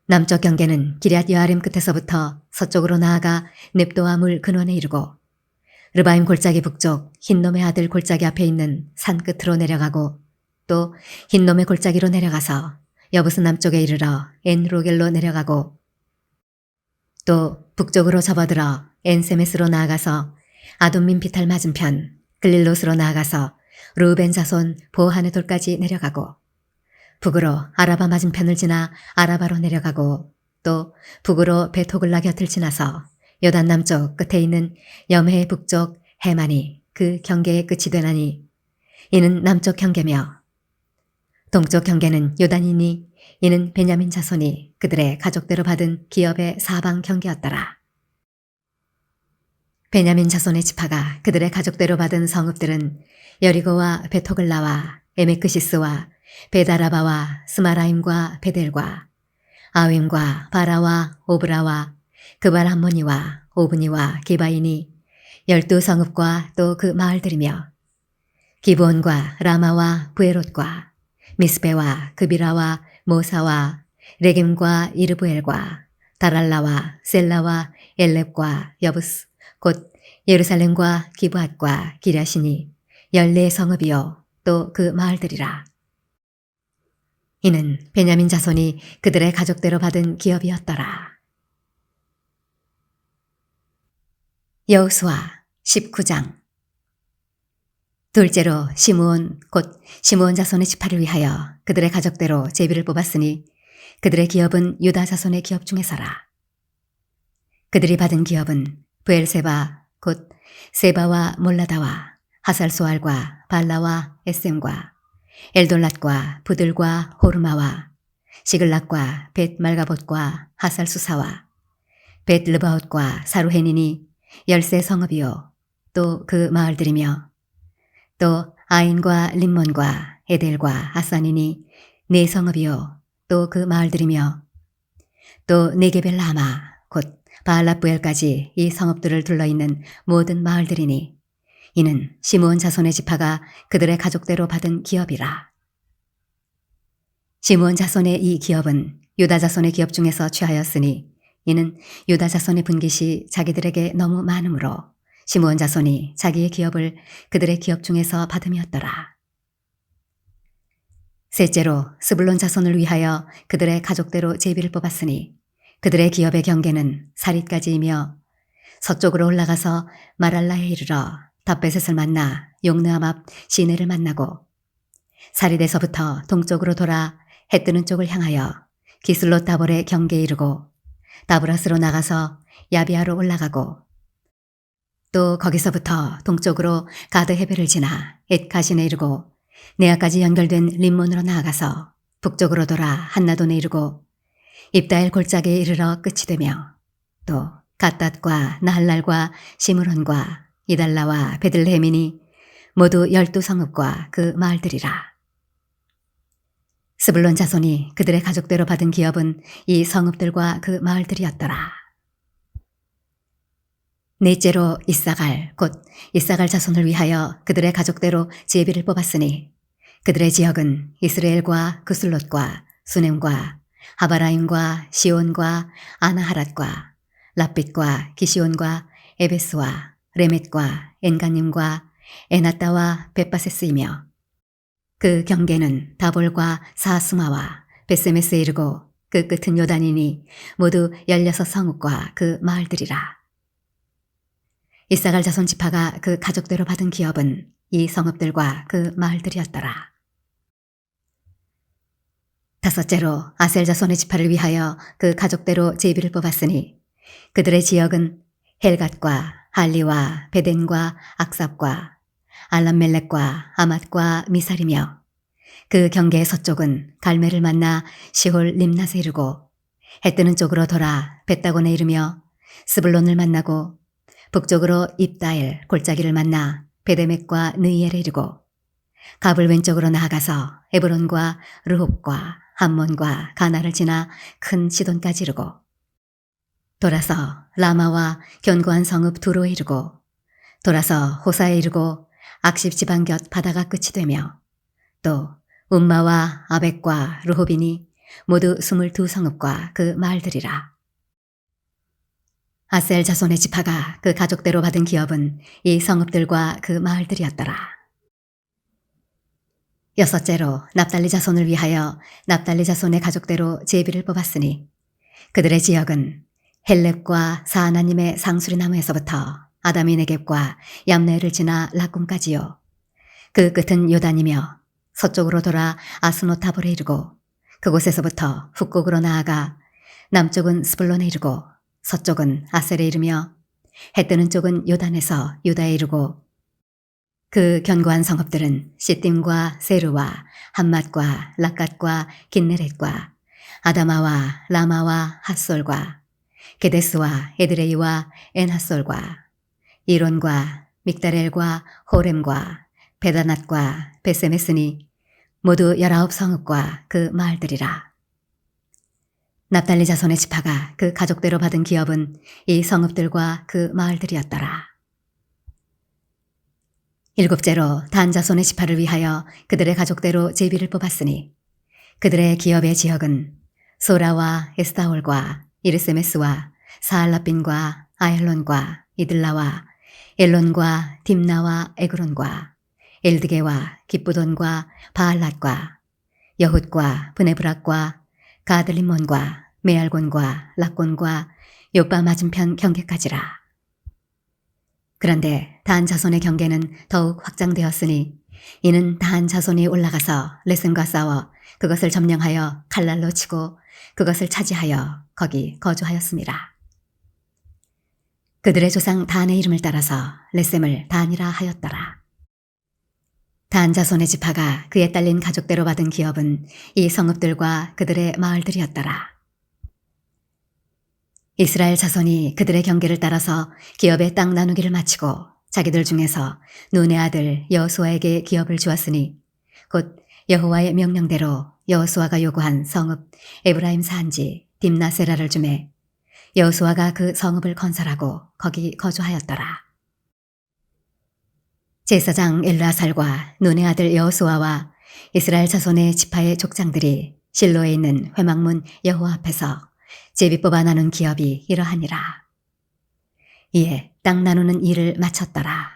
남쪽 경계는 기럇 여아림 끝에서부터 서쪽으로 나아가 넵도아 물 근원에 이르고 르바임 골짜기 북쪽 흰놈의 아들 골짜기 앞에 있는 산 끝으로 내려가고 또 흰놈의 골짜기로 내려가서 여부스 남쪽에 이르러 엔로겔로 내려가고 또 북쪽으로 접어들어 엔세메스로 나아가서 아돔민 비탈 맞은편 글릴롯으로 나아가서 루벤 자손 보하네 돌까지 내려가고 북으로 아라바 맞은편을 지나 아라바로 내려가고 또 북으로 베토글라 곁을 지나서 요단 남쪽 끝에 있는 염해 북쪽 해만이 그 경계의 끝이 되나니 이는 남쪽 경계며 동쪽 경계는 요단이니 이는 베냐민 자손이 그들의 가족대로 받은 기업의 사방 경계였더라. 베냐민 자손의 지파가 그들의 가족대로 받은 성읍들은 여리고와 베토글라와 에메크시스와 베다라바와 스마라임과 베델과 아윈과 바라와 오브라와 그발함모니와 오브니와 기바이니 12성읍과 또 그 마을들이며 기브온과 라마와 부에롯과 미스베와 그비라와 모사와 레겜과 이르브엘과 다랄라와 셀라와 엘렙과 여부스 곧 예루살렘과 기브앗과 기랴시니 14성읍이요 또 그 마을들이라. 이는 베냐민 자손이 그들의 가족대로 받은 기업이었더라. 여호수아 19장. 둘째로 시므온 곧 시므온 자손의 지파를 위하여 그들의 가족대로 제비를 뽑았으니 그들의 기업은 유다 자손의 기업 중에서라. 그들이 받은 기업은 브엘세바 곧 세바와 몰라다와 하살소알과 발라와 에셈과 엘돌랏과 부들과 호르마와 시글락과 벳 말가봇과 하살수사와 벳 르바옷과 사루헤니니 13성읍이요 또 그 마을들이며 또 아인과 림몬과 에델과 아산이니 4성읍이요 또 그 마을들이며 또 네게벨 라마 곧 바알라부엘까지 이 성읍들을 둘러있는 모든 마을들이니 이는 시므온 자손의 지파가 그들의 가족대로 받은 기업이라. 시므온 자손의 이 기업은 유다 자손의 기업 중에서 취하였으니 이는 유다 자손의 분깃이 자기들에게 너무 많으므로 시므온 자손이 자기의 기업을 그들의 기업 중에서 받음이었더라. 셋째로 스불론 자손을 위하여 그들의 가족대로 제비를 뽑았으니 그들의 기업의 경계는 사릿까지이며 서쪽으로 올라가서 마랄라에 이르러 답베셋을 만나 용느암 앞 시내를 만나고 사릿에서부터 동쪽으로 돌아 해 뜨는 쪽을 향하여 기슬롯 다볼의 경계에 이르고 다브라스로 나가서 야비아로 올라가고 또 거기서부터 동쪽으로 가드 헤벨을 지나 엣가신에 이르고 네아까지 연결된 림몬으로 나아가서 북쪽으로 돌아 한나돈에 이르고 입다엘 골짜기에 이르러 끝이 되며 또 갓닷과 나할랄과 시므론과 이달라와 베들레헴이니 모두 12성읍과 그 마을들이라. 스불론 자손이 그들의 가족대로 받은 기업은 이 성읍들과 그 마을들이었더라. 넷째로 이사갈 곧 이사갈 자손을 위하여 그들의 가족대로 제비를 뽑았으니 그들의 지역은 이스라엘과 그슬롯과 수넴과 하바라임과 시온과 아나하랏과 랍빗과 기시온과 에베스와 레멧과 엔가님과 에나따와 벳바세스이며 그 경계는 다볼과 사스마와 베세메스에 이르고 그 끝은 요단이니 모두 16성읍과 그 마을들이라. 이사갈 자손 지파가 그 가족대로 받은 기업은 이 성읍들과 그 마을들이었더라. 다섯째로 아셀 자손의 지파를 위하여 그 가족대로 제비를 뽑았으니 그들의 지역은 헬갓과 할리와 베덴과 악삽과 알람멜렉과 아맛과 미살이며 그 경계의 서쪽은 갈멜을 만나 시홀 림낫에 이르고 해 뜨는 쪽으로 돌아 벳다곤에 이르며 스불론을 만나고 북쪽으로 입다엘 골짜기를 만나 베데멕과 느이엘에 이르고 갑을 왼쪽으로 나아가서 에브론과 르홉과 함몬과 가나를 지나 큰 시돈까지 이르고 돌아서 라마와 견고한 성읍 두로에 이르고 돌아서 호사에 이르고 악십 지방 곁 바다가 끝이 되며 또 움마와 아벡과 르호빈이 모두 22성읍과 그 마을들이라. 아셀 자손의 지파가 그 가족대로 받은 기업은 이 성읍들과 그 마을들이었더라. 여섯째로 납달리 자손을 위하여 납달리 자손의 가족대로 제비를 뽑았으니 그들의 지역은 헬렙과 사하나님의 상수리 나무에서부터 아다미 네겝과 얌네를 지나 락꿈까지요. 그 끝은 요단이며 서쪽으로 돌아 아스노타볼에 이르고 그곳에서부터 북곡으로 나아가 남쪽은 스불론에 이르고 서쪽은 아셀에 이르며 해 뜨는 쪽은 요단에서 유다에 이르고 그 견고한 성읍들은 시딤과 세루와 함맛과 락갓과 긴네렛과 아다마와 라마와 핫솔과 게데스와 에드레이와 엔핫솔과 이론과 믹다렐과 호렘과 베다낫과 베세메스니 모두 19성읍과 그 마을들이라. 납달리 자손의 지파가 그 가족대로 받은 기업은 이 성읍들과 그 마을들이었더라. 일곱째로 단 자손의 지파를 위하여 그들의 가족대로 제비를 뽑았으니 그들의 기업의 지역은 소라와 에스타올과 이르세메스와 사알라빈과 아얄론과 이들라와 엘론과 딥나와 에그론과 엘드게와 기쁘돈과 바알랏과 여훗과 브네브락과 가들림몬과 메알곤과 락곤과 요빠 맞은편 경계까지라. 그런데 단 자손의 경계는 더욱 확장되었으니 이는 단 자손이 올라가서 레슨과 싸워 그것을 점령하여 칼날로 치고 그것을 차지하여 거기 거주하였습니다. 그들의 조상 단의 이름을 따라서 레셈을 단이라 하였더라. 단 자손의 지파가 그에 딸린 가족대로 받은 기업은 이 성읍들과 그들의 마을들이었더라. 이스라엘 자손이 그들의 경계를 따라서 기업의 땅 나누기를 마치고 자기들 중에서 눈의 아들 여호수아에게 기업을 주었으니 곧 여호와의 명령대로 여호수아가 요구한 성읍 에브라임 산지 딥나세라를 주매 여호수아가 그 성읍을 건설하고 거기 거주하였더라. 제사장 엘르아살과 눈의 아들 여호수아와 이스라엘 자손의 지파의 족장들이 실로에 있는 회막문 여호와 앞에서 제비 뽑아 나눈 기업이 이러하니라. 이에 땅 나누는 일을 마쳤더라.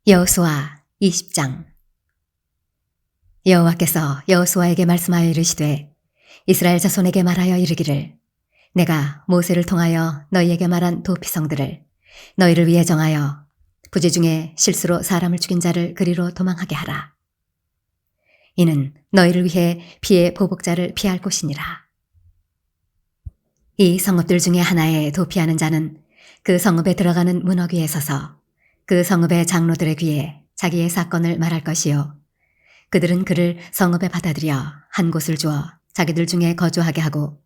여호수아 20장. 여호와께서 여호수아에게 말씀하여 이르시되 이스라엘 자손에게 말하여 이르기를 내가 모세를 통하여 너희에게 말한 도피성들을 너희를 위해 정하여 부지 중에 실수로 사람을 죽인 자를 그리로 도망하게 하라. 이는 너희를 위해 피의 보복자를 피할 곳이니라. 이 성읍들 중에 하나에 도피하는 자는 그 성읍에 들어가는 문허 위에 서서 그 성읍의 장로들의 귀에 자기의 사건을 말할 것이요. 그들은 그를 성읍에 받아들여 한 곳을 주어 자기들 중에 거주하게 하고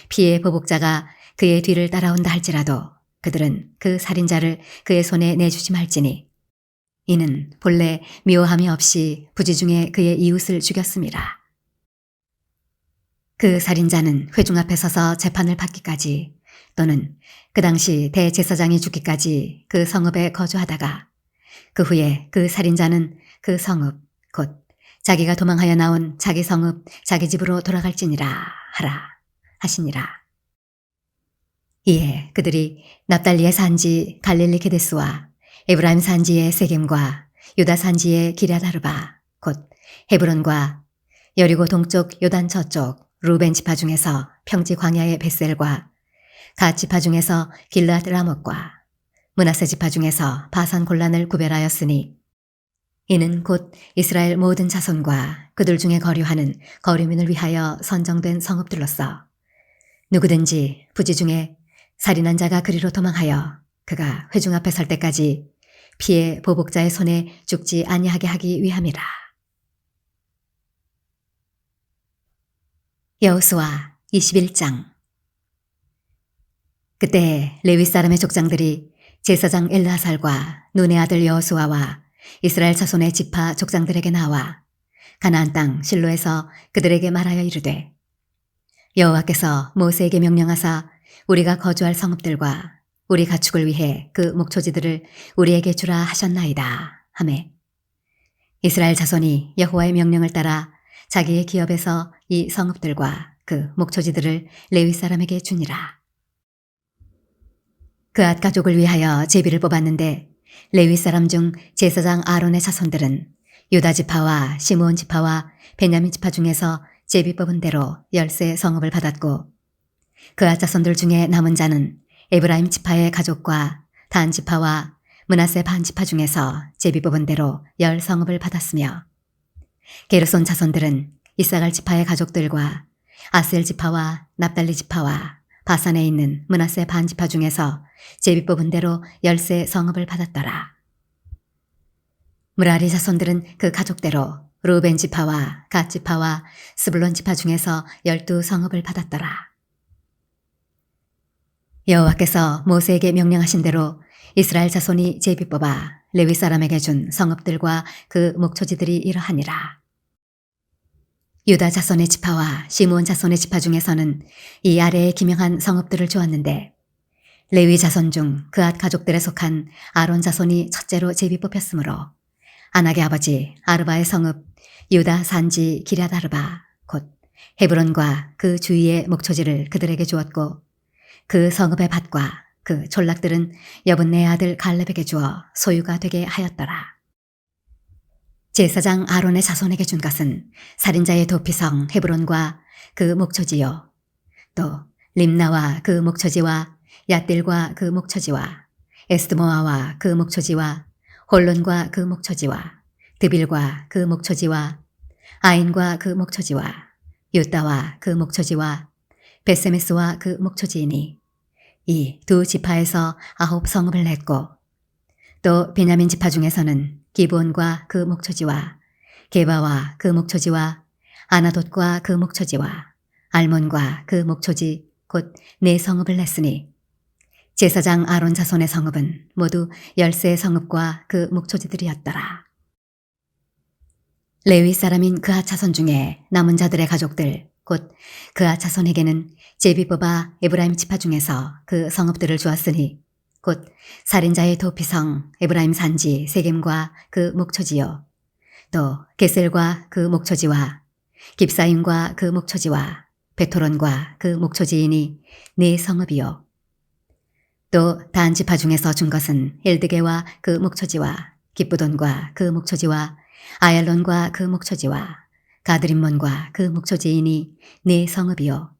피의 보복자가 그의 뒤를 따라온다 할지라도 그들은 그 살인자를 그의 손에 내주지 말지니 이는 본래 묘함이 없이 부지 중에 그의 이웃을 죽였습니다. 그 살인자는 회중 앞에 서서 재판을 받기까지 또는 그 당시 대제사장이 죽기까지 그 성읍에 거주하다가 그 후에 그 살인자는 그 성읍 곧 자기가 도망하여 나온 자기 성읍 자기 집으로 돌아갈지니라 하라 하시니라. 이에 그들이 납달리의 산지 갈릴리 게데스와 에브라임 산지의 세겜과 유다 산지의 기랴다르바 곧 헤브론과 여리고 동쪽 요단 저쪽 루벤 지파 중에서 평지 광야의 벳셀과 갓 지파 중에서 길앗 라못과 므낫세 지파 중에서 바산 골란을 구별하였으니 이는 곧 이스라엘 모든 자손과 그들 중에 거류하는 거류민을 위하여 선정된 성읍들로서 누구든지 부지 중에 살인한 자가 그리로 도망하여 그가 회중 앞에 설 때까지 피의 보복자의 손에 죽지 아니하게 하기 위함이라. 여호수아 21장. 그때 레위 사람의 족장들이 제사장 엘르하살과 눈의 아들 여호수아와 이스라엘 자손의 지파 족장들에게 나와 가나안 땅 실로에서 그들에게 말하여 이르되 여호와께서 모세에게 명령하사 우리가 거주할 성읍들과 우리 가축을 위해 그 목초지들을 우리에게 주라 하셨나이다 하매 이스라엘 자손이 여호와의 명령을 따라 자기의 기업에서 이 성읍들과 그 목초지들을 레위 사람에게 주니라. 그앗 가족을 위하여 제비를 뽑았는데 레위 사람 중 제사장 아론의 자손들은 유다 지파와 시므온 지파와 베냐민 지파 중에서 제비 뽑은 대로 10세 성읍을 받았고 그앗 자손들 중에 남은 자는 에브라임 지파의 가족과 단 지파와 므낫세 반 지파 중에서 제비 뽑은 대로 10성읍을 받았으며 게르손 자손들은 이사갈 지파의 가족들과 아셀 지파와 납달리 지파와 바산에 있는 므낫세 반 지파 중에서 제비 뽑은 대로 10세 성읍을 받았더라. 므라리 자손들은 그 가족대로 루벤 지파와 갓 지파와 스불론 지파 중에서 12성읍을 받았더라. 여호와께서 모세에게 명령하신 대로 이스라엘 자손이 제비 뽑아 레위 사람에게 준 성읍들과 그 목초지들이 이러하니라. 유다 자손의 지파와 시므온 자손의 지파 중에서는 이 아래에 기명한 성읍들을 주었는데 레위 자손 중 그앗 가족들에 속한 아론 자손이 첫째로 제비 뽑혔으므로 아낙의 아버지 아르바의 성읍 유다 산지 기럇 아르바 곧 헤브론과 그 주위의 목초지를 그들에게 주었고 그 성읍의 밭과 그 졸락들은 여분네의 아들 갈렙에게 주어 소유가 되게 하였더라. 제사장 아론의 자손에게 준 것은 살인자의 도피성 헤브론과 그 목초지요. 또 림나와 그 목초지와 얏딜과 그 목초지와 에스드모아와 그 목초지와 홀론과 그 목초지와 드빌과 그 목초지와 아인과 그 목초지와 유다와 그 목초지와 베세메스와 그 목초지이니 이 두 지파에서 9성읍을 냈고 또 베냐민 지파 중에서는 기브온과 그 목초지와 게바와 그 목초지와 아나돗과 그 목초지와 알몬과 그 목초지 곧 4성읍을 냈으니 제사장 아론 자손의 성읍은 모두 10세 성읍과 그 목초지들이었더라. 레위 사람인 그앗 자손 중에 남은 자들의 가족들 곧 그앗 자손에게는 제비 뽑아 에브라임 지파 중에서 그 성읍들을 주었으니 곧 살인자의 도피성 에브라임 산지 세겜과 그 목초지요. 또 게셀과 그 목초지와 깁사임과 그 목초지와 베토론과 그 목초지이니 4성읍이요. 또 단 지파 중에서 준 것은 엘드게와 그 목초지와 기브돈과 그 목초지와 아얄론과 그 목초지와 가드림몬과 그 목초지이니 4성읍이요.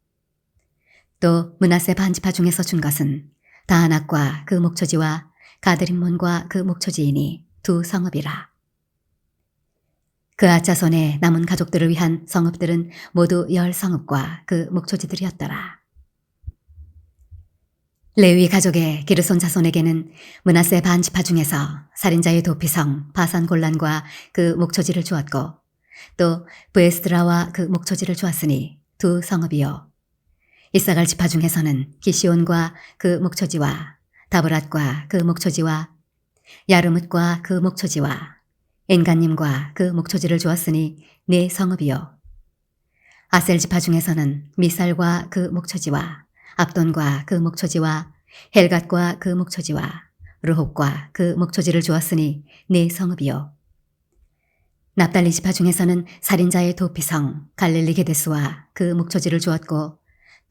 또 므낫세 반 지파 중에서 준 것은 다하낙과 그 목초지와 가드림몬과 그 목초지이니 2성읍이라. 그앗 자손의 남은 가족들을 위한 성읍들은 모두 10성읍과 그 목초지들이었더라. 레위 가족의 게르손 자손에게는 므낫세 반 지파 중에서 살인자의 도피성 바산 골란과 그 목초지를 주었고 또 브에스드라와 그 목초지를 주었으니 2성읍이요. 이사갈 지파 중에서는 기시온과 그 목초지와 다브랏과 그 목초지와 야르뭇과 그 목초지와 엔간님과 그 목초지를 주었으니 4성읍이요. 아셀 지파 중에서는 미살과 그 목초지와 압돈과 그 목초지와 헬갓과 그 목초지와 르홉과 그 목초지를 주었으니 4성읍이요. 납달리 지파 중에서는 살인자의 도피성 갈릴리 게데스와 그 목초지를 주었고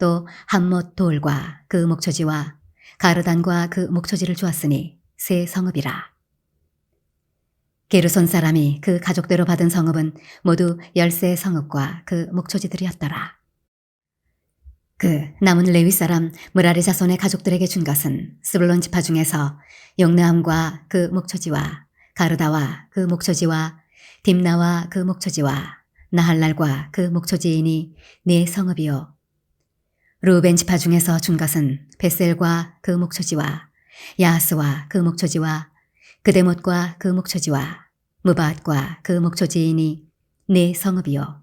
또 함못 돌과 그 목초지와 가르단과 그 목초지를 주었으니 3성읍이라. 게르손 사람이 그 가족대로 받은 성읍은 모두 10세 성읍과 그 목초지들이었더라. 그 남은 레위 사람 므라리 자손의 가족들에게 준 것은 스불론 지파 중에서 용느함과 그 목초지와 가르다와 그 목초지와 딥나와 그 목초지와 나할랄과 그 목초지이니 4성읍이요. 루벤 지파 중에서 준 것은 베셀과 그 목초지와 야하스와 그 목초지와 그데못과 그 목초지와 무바앗과 그 목초지이니 4성읍이요.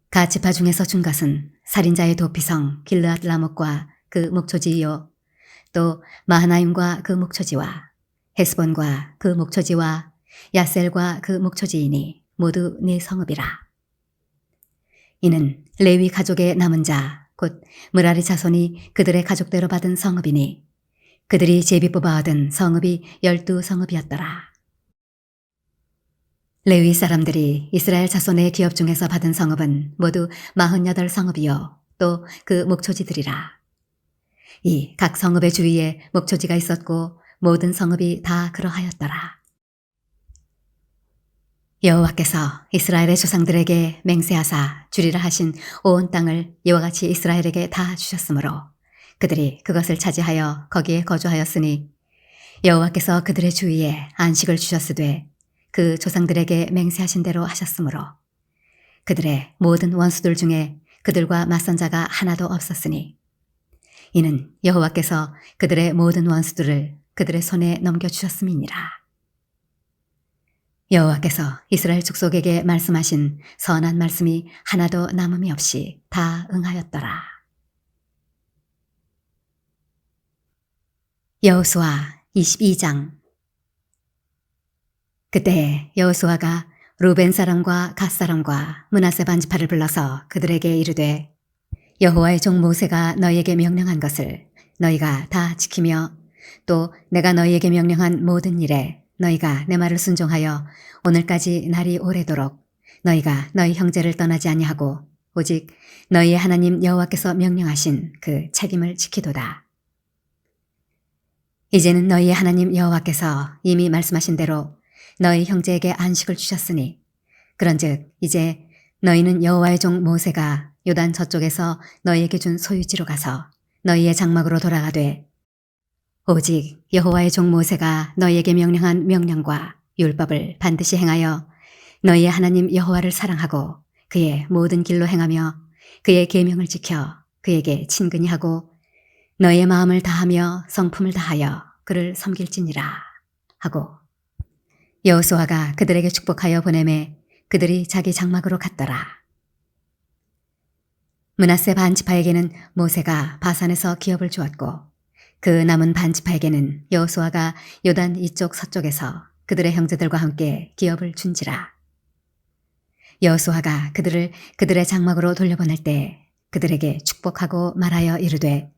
갓 지파 중에서 준 것은 살인자의 도피성 길르앗 라못과 그 목초지이요. 또 마하나임과 그 목초지와 헤스본과 그 목초지와 야셀과 그 목초지이니 모두 네 성읍이라. 이는 레위 가족의 남은 자 곧 므라리 자손이 그들의 가족대로 받은 성읍이니 그들이 제비 뽑아 얻은 성읍이 12성읍이었더라. 레위 사람들이 이스라엘 자손의 기업 중에서 받은 성읍은 모두 48성읍이요 또 그 목초지들이라. 이 각 성읍의 주위에 목초지가 있었고 모든 성읍이 다 그러하였더라. 여호와께서 이스라엘의 조상들에게 맹세하사 주리라 하신 온 땅을 이와 같이 이스라엘에게 다 주셨으므로 그들이 그것을 차지하여 거기에 거주하였으니 여호와께서 그들의 주위에 안식을 주셨으되 그 조상들에게 맹세하신 대로 하셨으므로 그들의 모든 원수들 중에 그들과 맞선 자가 하나도 없었으니 이는 여호와께서 그들의 모든 원수들을 그들의 손에 넘겨주셨음이니라. 여호와께서 이스라엘 족속에게 말씀하신 선한 말씀이 하나도 남음이 없이 다 응하였더라. 여호수아 22장. 그때 여호수아가 루벤 사람과 갓 사람과 므낫세 반지파를 불러서 그들에게 이르되 여호와의 종 모세가 너희에게 명령한 것을 너희가 다 지키며 또 내가 너희에게 명령한 모든 일에 너희가 내 말을 순종하여 오늘까지 날이 오래도록 너희가 너희 형제를 떠나지 아니하고 오직 너희의 하나님 여호와께서 명령하신 그 책임을 지키도다. 이제는 너희의 하나님 여호와께서 이미 말씀하신 대로 너희 형제에게 안식을 주셨으니 그런즉 이제 너희는 여호와의 종 모세가 요단 저쪽에서 너희에게 준 소유지로 가서 너희의 장막으로 돌아가되 오직 여호와의 종 모세가 너희에게 명령한 명령과 율법을 반드시 행하여 너희의 하나님 여호와를 사랑하고 그의 모든 길로 행하며 그의 계명을 지켜 그에게 친근히 하고 너희의 마음을 다하며 성품을 다하여 그를 섬길지니라 하고 여호수아가 그들에게 축복하여 보내매 그들이 자기 장막으로 갔더라. 므낫세 반지파에게는 모세가 바산에서 기업을 주었고 그 남은 반지파에게는 여호수아가 요단 이쪽 서쪽에서 그들의 형제들과 함께 기업을 준지라. 여호수아가 그들을 그들의 장막으로 돌려보낼 때 그들에게 축복하고 말하여 이르되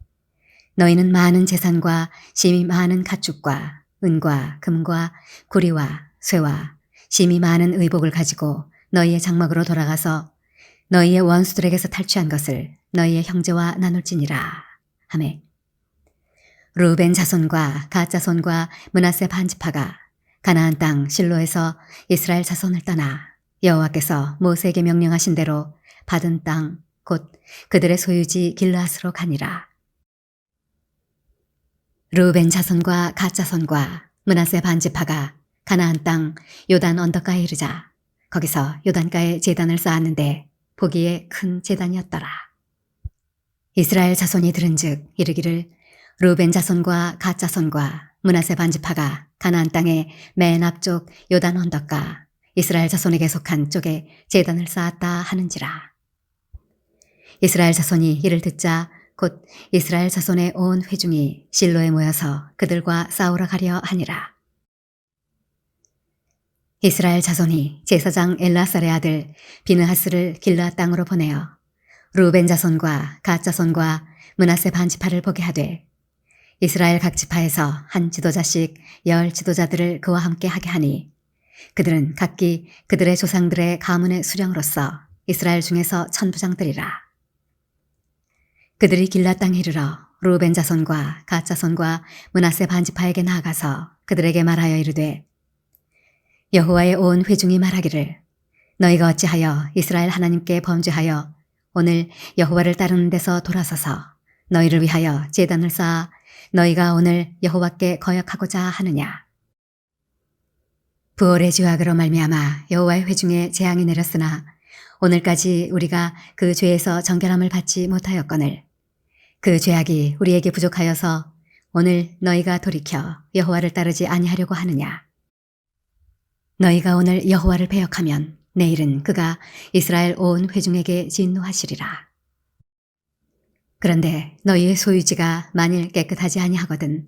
너희는 많은 재산과 심히 많은 가축과 은과 금과 구리와 쇠와 심히 많은 의복을 가지고 너희의 장막으로 돌아가서 너희의 원수들에게서 탈취한 것을 너희의 형제와 나눌지니라 하매 루벤 자손과 갓 자손과 므낫세 반지파가 가나안 땅 실로에서 이스라엘 자손을 떠나 여호와께서 모세에게 명령하신 대로 받은 땅 곧 그들의 소유지 길르앗으로 가니라. 루벤 자손과 갓 자손과 므낫세 반지파가 가나안 땅 요단 언덕가에 이르자 거기서 요단가에 제단을 쌓았는데 보기에 큰 제단이었더라. 이스라엘 자손이 들은즉 이르기를 루벤 자손과 갓 자손과 므낫세 반지파가 가나안 땅의 맨 앞쪽 요단 언덕가 이스라엘 자손에게 속한 쪽에 제단을 쌓았다 하는지라. 이스라엘 자손이 이를 듣자 곧 이스라엘 자손의 온 회중이 실로에 모여서 그들과 싸우러 가려 하니라. 이스라엘 자손이 제사장 엘라살의 아들 비느하스를 길르앗 땅으로 보내어 루벤 자손과 갓 자손과 므낫세 반지파를 보게 하되 이스라엘 각 지파에서 한 지도자씩 10 지도자들을 그와 함께 하게 하니 그들은 각기 그들의 조상들의 가문의 수령으로서 이스라엘 중에서 천부장들이라. 그들이 길르앗 땅에 이르러 루벤 자손과 갓 자손과 므낫세 반지파에게 나아가서 그들에게 말하여 이르되 여호와의 온 회중이 말하기를 너희가 어찌하여 이스라엘 하나님께 범죄하여 오늘 여호와를 따르는 데서 돌아서서 너희를 위하여 제단을 쌓아 너희가 오늘 여호와께 거역하고자 하느냐. 부올의 죄악으로 말미암아 여호와의 회중에 재앙이 내렸으나 오늘까지 우리가 그 죄에서 정결함을 받지 못하였거늘 그 죄악이 우리에게 부족하여서 오늘 너희가 돌이켜 여호와를 따르지 아니하려고 하느냐. 너희가 오늘 여호와를 배역하면 내일은 그가 이스라엘 온 회중에게 진노하시리라. 그런데 너희의 소유지가 만일 깨끗하지 아니하거든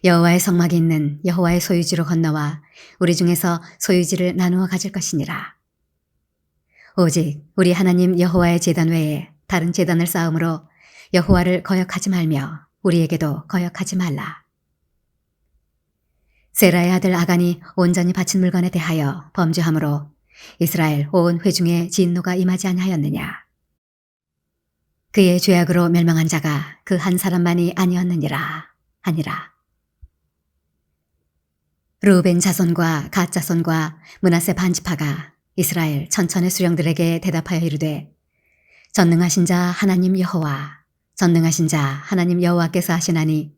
여호와의 성막이 있는 여호와의 소유지로 건너와 우리 중에서 소유지를 나누어 가질 것이니라. 오직 우리 하나님 여호와의 제단 외에 다른 제단을 쌓음으로 여호와를 거역하지 말며 우리에게도 거역하지 말라. 세라의 아들 아간이 온전히 바친 물건에 대하여 범죄함으로 이스라엘 온 회중에 진노가 임하지 아니하였느냐. 그의 죄악으로 멸망한 자가 그 한 사람만이 아니었느니라 하니라. 르우벤 자손과 갓 자손과 므낫세 반지파가 이스라엘 천천의 수령들에게 대답하여 이르되 전능하신 자 하나님 여호와 전능하신 자 하나님 여호와께서 하시나니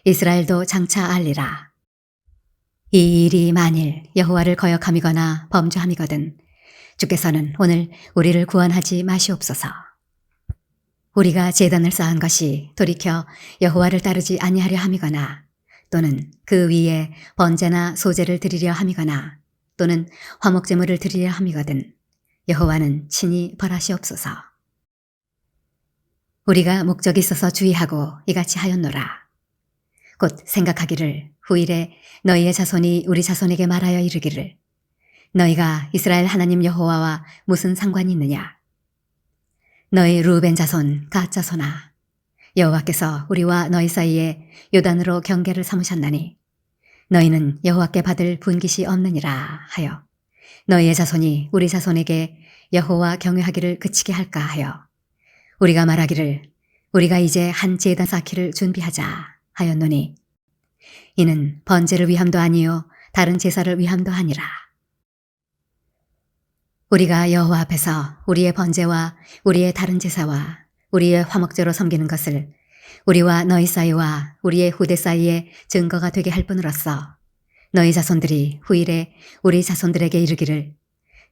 이스라엘도 장차 알리라. 이 일이 만일 여호와를 거역함이거나 범죄함이거든 주께서는 오늘 우리를 구원하지 마시옵소서. 우리가 제단을 쌓은 것이 돌이켜 여호와를 따르지 아니하려 함이거나 또는 그 위에 번제나 소제를 드리려 함이거나 또는 화목제물을 드리려 함이거든 여호와는 친히 벌하시옵소서. 우리가 목적이 있어서 주의하고 이같이 하였노라. 곧 생각하기를 후일에 너희의 자손이 우리 자손에게 말하여 이르기를 너희가 이스라엘 하나님 여호와와 무슨 상관이 있느냐. 너희 르우벤 자손 갓 자손아 여호와께서 우리와 너희 사이에 요단으로 경계를 삼으셨나니 너희는 여호와께 받을 분깃이 없느니라 하여 너희의 자손이 우리 자손에게 여호와 경외하기를 그치게 할까 하여 우리가 말하기를 우리가 이제 한 제단 쌓기를 준비하자 하였노니 이는 번제를 위함도 아니요 다른 제사를 위함도 아니라. 우리가 여호와 앞에서 우리의 번제와 우리의 다른 제사와 우리의 화목제로 섬기는 것을 우리와 너희 사이와 우리의 후대 사이에 증거가 되게 할 뿐으로써 너희 자손들이 후일에 우리 자손들에게 이르기를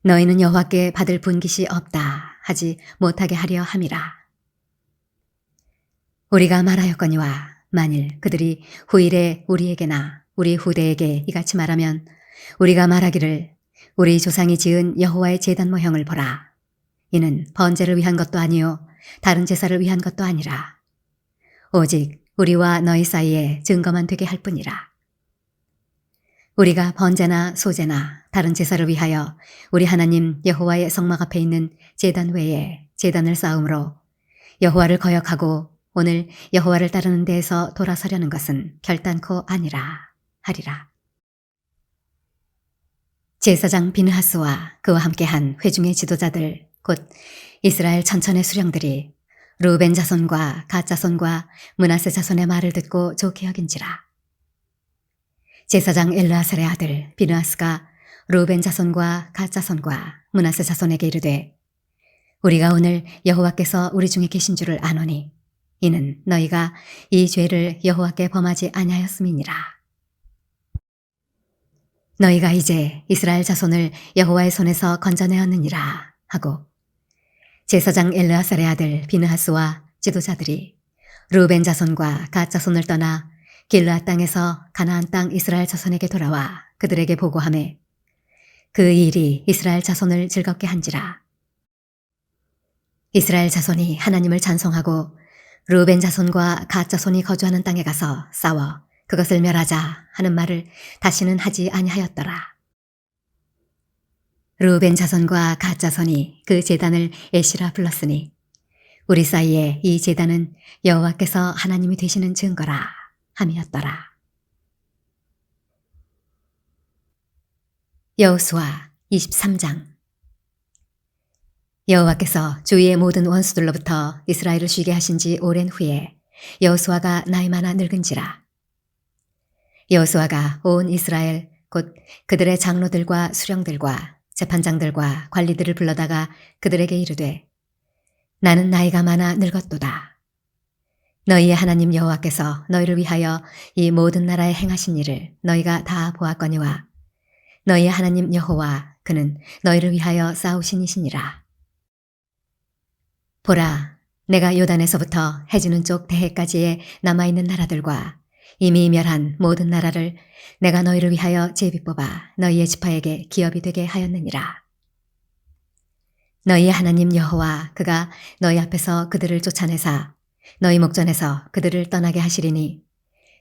너희는 여호와께 받을 분깃이 없다 하지 못하게 하려 함이라. 우리가 말하였거니와 만일 그들이 후일에 우리에게나 우리 후대에게 이같이 말하면 우리가 말하기를 우리 조상이 지은 여호와의 제단 모형을 보라. 이는 번제를 위한 것도 아니요 다른 제사를 위한 것도 아니라 오직 우리와 너희 사이에 증거만 되게 할 뿐이라. 우리가 번제나 소제나 다른 제사를 위하여 우리 하나님 여호와의 성막 앞에 있는 제단 외에 제단을 쌓음으로 여호와를 거역하고 오늘 여호와를 따르는 데에서 돌아서려는 것은 결단코 아니라 하리라. 제사장 비느하스와 그와 함께한 회중의 지도자들 곧 이스라엘 천천의 수령들이 르우벤 자손과 갓 자손과 므낫세 자손의 말을 듣고 좋게 여긴지라. 제사장 엘르아살의 아들 비느하스가 르우벤 자손과 갓 자손과 므낫세 자손에게 이르되 우리가 오늘 여호와께서 우리 중에 계신 줄을 아노니 이는 너희가 이 죄를 여호와께 범하지 아니하였음이니라. 너희가 이제 이스라엘 자손을 여호와의 손에서 건져내었느니라 하고 제사장 엘르아살의 아들 비느하스와 지도자들이 르우벤 자손과 갓 자손을 떠나 길르앗 땅에서 가나안 땅 이스라엘 자손에게 돌아와 그들에게 보고하매 그 일이 이스라엘 자손을 즐겁게 한지라. 이스라엘 자손이 하나님을 찬송하고 르우벤 자손과 갓 자손이 거주하는 땅에 가서 싸워 그것을 멸하자 하는 말을 다시는 하지 아니하였더라. 르우벤 자손과 갓 자손이 그 제단을 에시라 불렀으니 우리 사이에 이 제단은 여호와께서 하나님이 되시는 증거라 함이었더라. 여호수아 23장. 여호와께서 주위의 모든 원수들로부터 이스라엘을 쉬게 하신 지 오랜 후에 여호수아가 나이 많아 늙은지라. 여호수아가 온 이스라엘 곧 그들의 장로들과 수령들과 재판장들과 관리들을 불러다가 그들에게 이르되 나는 나이가 많아 늙었도다. 너희의 하나님 여호와께서 너희를 위하여 이 모든 나라에 행하신 일을 너희가 다 보았거니와 너희의 하나님 여호와 그는 너희를 위하여 싸우신 이시니라. 보라, 내가 요단에서부터 해지는 쪽 대해까지의 남아있는 나라들과 이미 멸한 모든 나라를 내가 너희를 위하여 제비 뽑아 너희의 지파에게 기업이 되게 하였느니라. 너희의 하나님 여호와 그가 너희 앞에서 그들을 쫓아내사 너희 목전에서 그들을 떠나게 하시리니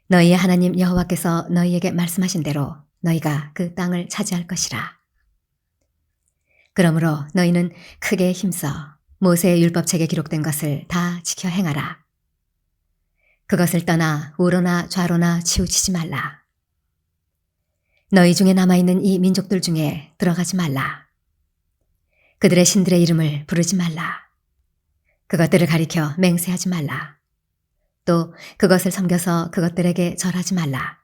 너희의 하나님 여호와께서 너희에게 말씀하신 대로 너희가 그 땅을 차지할 것이라. 그러므로 너희는 크게 힘써 모세의 율법책에 기록된 것을 다 지켜 행하라. 그것을 떠나 우로나 좌로나 치우치지 말라. 너희 중에 남아있는 이 민족들 중에 들어가지 말라. 그들의 신들의 이름을 부르지 말라. 그것들을 가리켜 맹세하지 말라. 또 그것을 섬겨서 그것들에게 절하지 말라.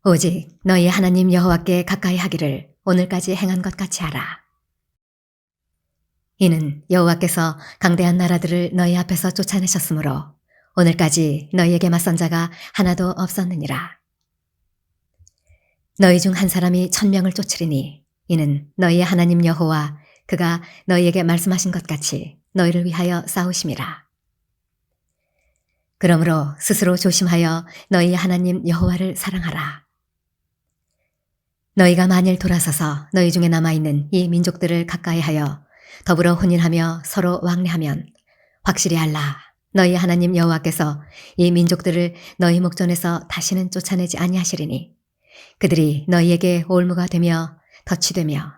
오직 너희 하나님 여호와께 가까이 하기를 오늘까지 행한 것 같이 하라. 이는 여호와께서 강대한 나라들을 너희 앞에서 쫓아내셨으므로 오늘까지 너희에게 맞선 자가 하나도 없었느니라. 너희 중 한 사람이 1000명을 쫓으리니 이는 너희의 하나님 여호와 그가 너희에게 말씀하신 것 같이 너희를 위하여 싸우심이라. 그러므로 스스로 조심하여 너희의 하나님 여호와를 사랑하라. 너희가 만일 돌아서서 너희 중에 남아있는 이 민족들을 가까이하여 더불어 혼인하며 서로 왕래하면 확실히 알라. 너희 하나님 여호와께서 이 민족들을 너희 목전에서 다시는 쫓아내지 아니하시리니 그들이 너희에게 올무가 되며 덫이 되며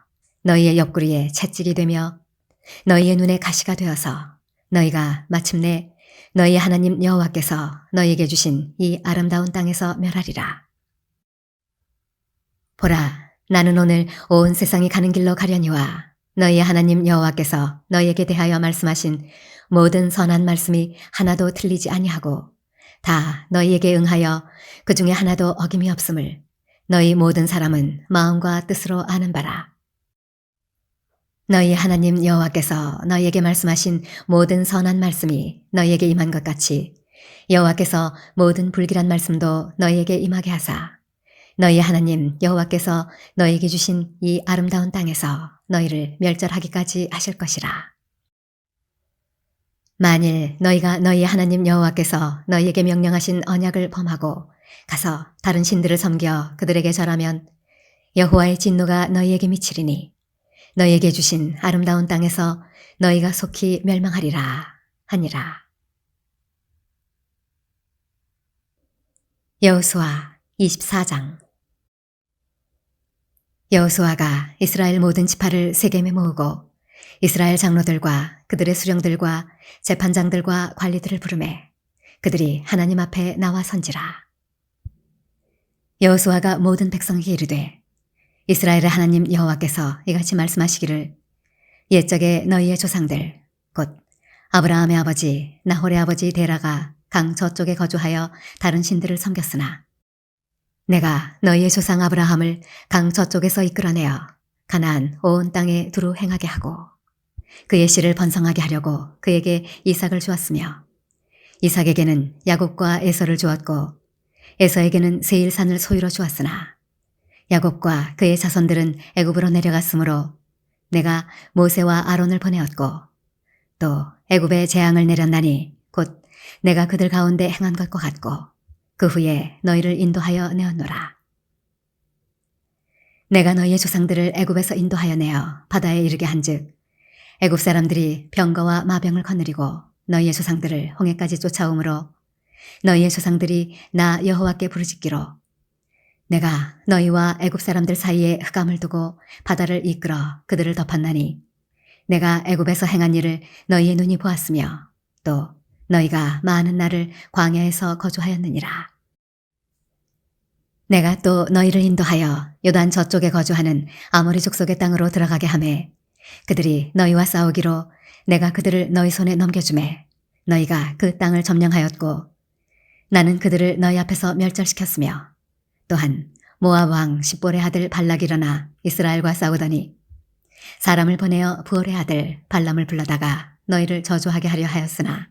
너희의 옆구리에 채찍이 되며 너희의 눈에 가시가 되어서 너희가 마침내 너희 하나님 여호와께서 너희에게 주신 이 아름다운 땅에서 멸하리라. 보라, 나는 오늘 온 세상이 가는 길로 가려니와 너희 하나님 여호와께서 너희에게 대하여 말씀하신 모든 선한 말씀이 하나도 틀리지 아니하고 다 너희에게 응하여 그 중에 하나도 어김이 없음을 너희 모든 사람은 마음과 뜻으로 아는 바라. 너희 하나님 여호와께서 너희에게 말씀하신 모든 선한 말씀이 너희에게 임한 것 같이 여호와께서 모든 불길한 말씀도 너희에게 임하게 하사 너희 하나님 여호와께서 너희에게 주신 이 아름다운 땅에서 너희를 멸절하기까지 하실 것이라. 만일 너희가 너희 하나님 여호와께서 너희에게 명령하신 언약을 범하고 가서 다른 신들을 섬겨 그들에게 절하면 여호와의 진노가 너희에게 미치리니 너희에게 주신 아름다운 땅에서 너희가 속히 멸망하리라 하니라. 여호수아 24장. 여호수아가 이스라엘 모든 지파를 세겜에 모으고 이스라엘 장로들과 그들의 수령들과 재판장들과 관리들을 부르매 그들이 하나님 앞에 나와 선지라. 여호수아가 모든 백성에게 이르되 이스라엘의 하나님 여호와께서 이같이 말씀하시기를 옛적에 너희의 조상들 곧 아브라함의 아버지 나홀의 아버지 데라가 강 저쪽에 거주하여 다른 신들을 섬겼으나 내가 너희의 조상 아브라함을 강 저쪽에서 이끌어내어 가나안 온 땅에 두루 행하게 하고 그의 씨를 번성하게 하려고 그에게 이삭을 주었으며 이삭에게는 야곱과 에서를 주었고 에서에게는 세일산을 소유로 주었으나 야곱과 그의 자손들은 애굽으로 내려갔으므로 내가 모세와 아론을 보내었고 또 애굽에 재앙을 내렸나니 곧 내가 그들 가운데 행한 것과 같고 그 후에 너희를 인도하여 내었노라. 내가 너희의 조상들을 애굽에서 인도하여 내어 바다에 이르게 한즉 애굽 사람들이 병거와 마병을 거느리고 너희의 조상들을 홍해까지 쫓아오므로 너희의 조상들이 나 여호와께 부르짖기로 내가 너희와 애굽 사람들 사이에 흑암을 두고 바다를 이끌어 그들을 덮었나니 내가 애굽에서 행한 일을 너희의 눈이 보았으며 또 너희가 많은 날을 광야에서 거주하였느니라. 내가 또 너희를 인도하여 요단 저쪽에 거주하는 아모리 족속의 땅으로 들어가게 하매 그들이 너희와 싸우기로 내가 그들을 너희 손에 넘겨주매 너희가 그 땅을 점령하였고 나는 그들을 너희 앞에서 멸절시켰으며 또한 모압 왕 십볼의 아들 발락이 일어나 이스라엘과 싸우더니 사람을 보내어 부올의 아들 발람을 불러다가 너희를 저주하게 하려 하였으나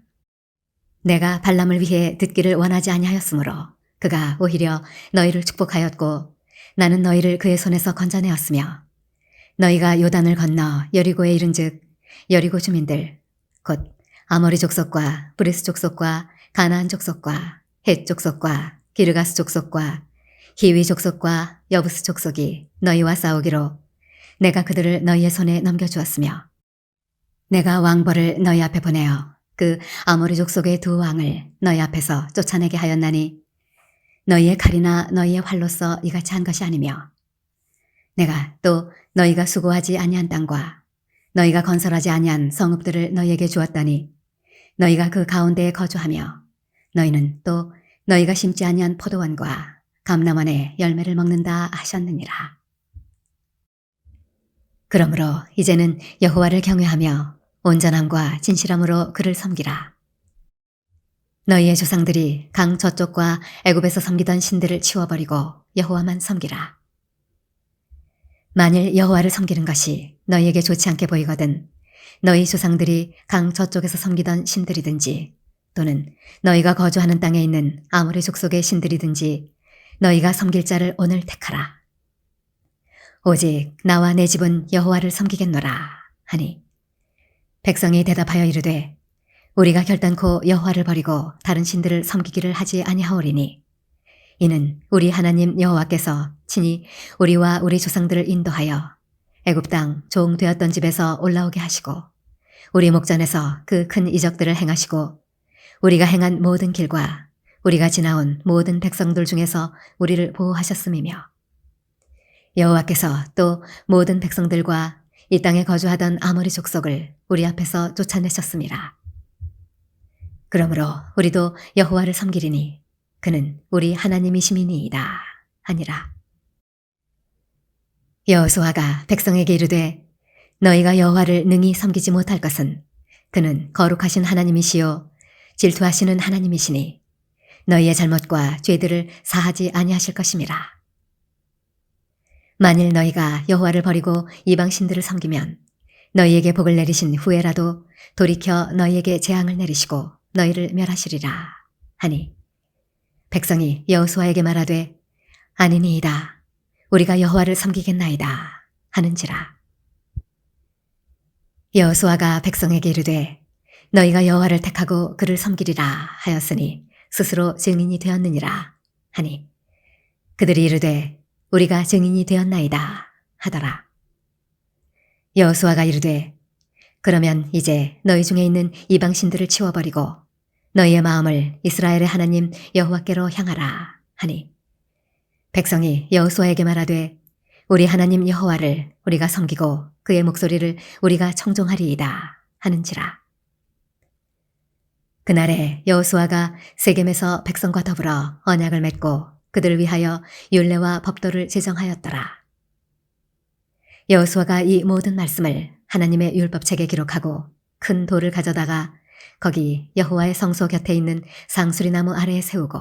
내가 발람을 위해 듣기를 원하지 아니하였으므로 그가 오히려 너희를 축복하였고 나는 너희를 그의 손에서 건져내었으며 너희가 요단을 건너 여리고에 이른즉 여리고 주민들 곧 아모리 족속과 브리스 족속과 가나안 족속과 헷 족속과 기르가스 족속과 히위 족속과 여부스 족속이 너희와 싸우기로 내가 그들을 너희의 손에 넘겨주었으며 내가 왕벌을 너희 앞에 보내어 그 아모리 족속의 두 왕을 너희 앞에서 쫓아내게 하였나니 너희의 칼이나 너희의 활로서 이같이 한 것이 아니며 내가 또 너희가 수고하지 아니한 땅과 너희가 건설하지 아니한 성읍들을 너희에게 주었더니 너희가 그 가운데에 거주하며 너희는 또 너희가 심지 아니한 포도원과 감람원의 열매를 먹는다 하셨느니라. 그러므로 이제는 여호와를 경외하며 온전함과 진실함으로 그를 섬기라. 너희의 조상들이 강 저쪽과 애굽에서 섬기던 신들을 치워버리고 여호와만 섬기라. 만일 여호와를 섬기는 것이 너희에게 좋지 않게 보이거든 너희 조상들이 강 저쪽에서 섬기던 신들이든지 또는 너희가 거주하는 땅에 있는 아모리 족속의 신들이든지 너희가 섬길 자를 오늘 택하라. 오직 나와 내 집은 여호와를 섬기겠노라 하니 백성이 대답하여 이르되 우리가 결단코 여호와를 버리고 다른 신들을 섬기기를 하지 아니하오리니 이는 우리 하나님 여호와께서 친히 우리와 우리 조상들을 인도하여 애굽 땅 종 되었던 집에서 올라오게 하시고 우리 목전에서 그 큰 이적들을 행하시고 우리가 행한 모든 길과 우리가 지나온 모든 백성들 중에서 우리를 보호하셨음이며 여호와께서 또 모든 백성들과 이 땅에 거주하던 아모리 족속을 우리 앞에서 쫓아내셨음이라. 그러므로 우리도 여호와를 섬기리니 그는 우리 하나님이심이니이다 하니라. 여호수아가 백성에게 이르되 너희가 여호와를 능히 섬기지 못할 것은 그는 거룩하신 하나님이시요 질투하시는 하나님이시니 너희의 잘못과 죄들을 사하지 아니하실 것임이라. 만일 너희가 여호와를 버리고 이방 신들을 섬기면 너희에게 복을 내리신 후에라도 돌이켜 너희에게 재앙을 내리시고 너희를 멸하시리라 하니 백성이 여호수아에게 말하되 아니니이다 우리가 여호와를 섬기겠나이다 하는지라. 여호수아가 백성에게 이르되 너희가 여호와를 택하고 그를 섬기리라 하였으니 스스로 증인이 되었느니라 하니 그들이 이르되 우리가 증인이 되었나이다 하더라. 여호수아가 이르되 그러면 이제 너희 중에 있는 이방 신들을 치워버리고 너희의 마음을 이스라엘의 하나님 여호와께로 향하라 하니 백성이 여호수아에게 말하되 우리 하나님 여호와를 우리가 섬기고 그의 목소리를 우리가 청종하리이다 하는지라. 그날에 여호수아가 세겜에서 백성과 더불어 언약을 맺고 그들을 위하여 율례와 법도를 제정하였더라. 여호수아가 이 모든 말씀을 하나님의 율법책에 기록하고 큰 돌을 가져다가 거기 여호와의 성소 곁에 있는 상수리나무 아래에 세우고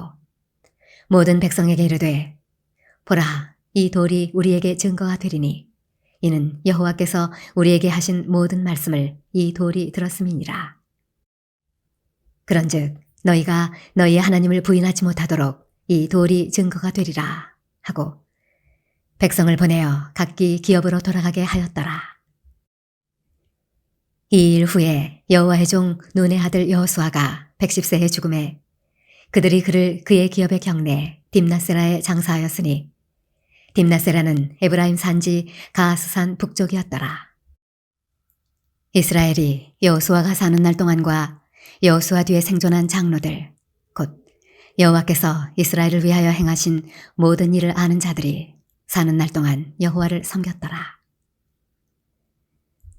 모든 백성에게 이르되 보라 이 돌이 우리에게 증거가 되리니 이는 여호와께서 우리에게 하신 모든 말씀을 이 돌이 들었음이니라. 그런즉 너희가 너희의 하나님을 부인하지 못하도록 이 돌이 증거가 되리라 하고 백성을 보내어 각기 기업으로 돌아가게 하였더라. 이 일 후에 여호와의 종 눈의 아들 여호수아가 110세에 죽음에 그들이 그를 그의 기업에 경내 딥나세라에 장사하였으니 딥나세라는 에브라임 산지 가하스산 북쪽이었더라. 이스라엘이 여호수아가 사는 날 동안과 여호수아 뒤에 생존한 장로들 곧 여호와께서 이스라엘을 위하여 행하신 모든 일을 아는 자들이 사는 날 동안 여호와를 섬겼더라.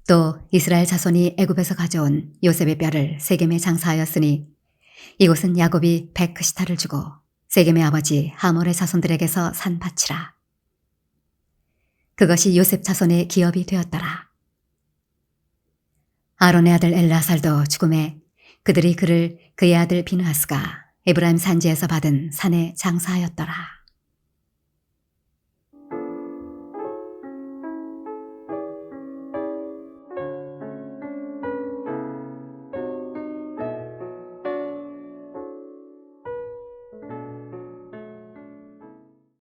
또 이스라엘 자손이 애굽에서 가져온 요셉의 뼈를 세겜에 장사하였으니 이곳은 야곱이 베크시타를 주고 세겜의 아버지 하몰의 자손들에게서 산 밭이라. 그것이 요셉 자손의 기업이 되었더라. 아론의 아들 엘라살도 죽음에 그들이 그를 그의 아들 비느하스가 에브라임 산지에서 받은 산에 장사하였더라.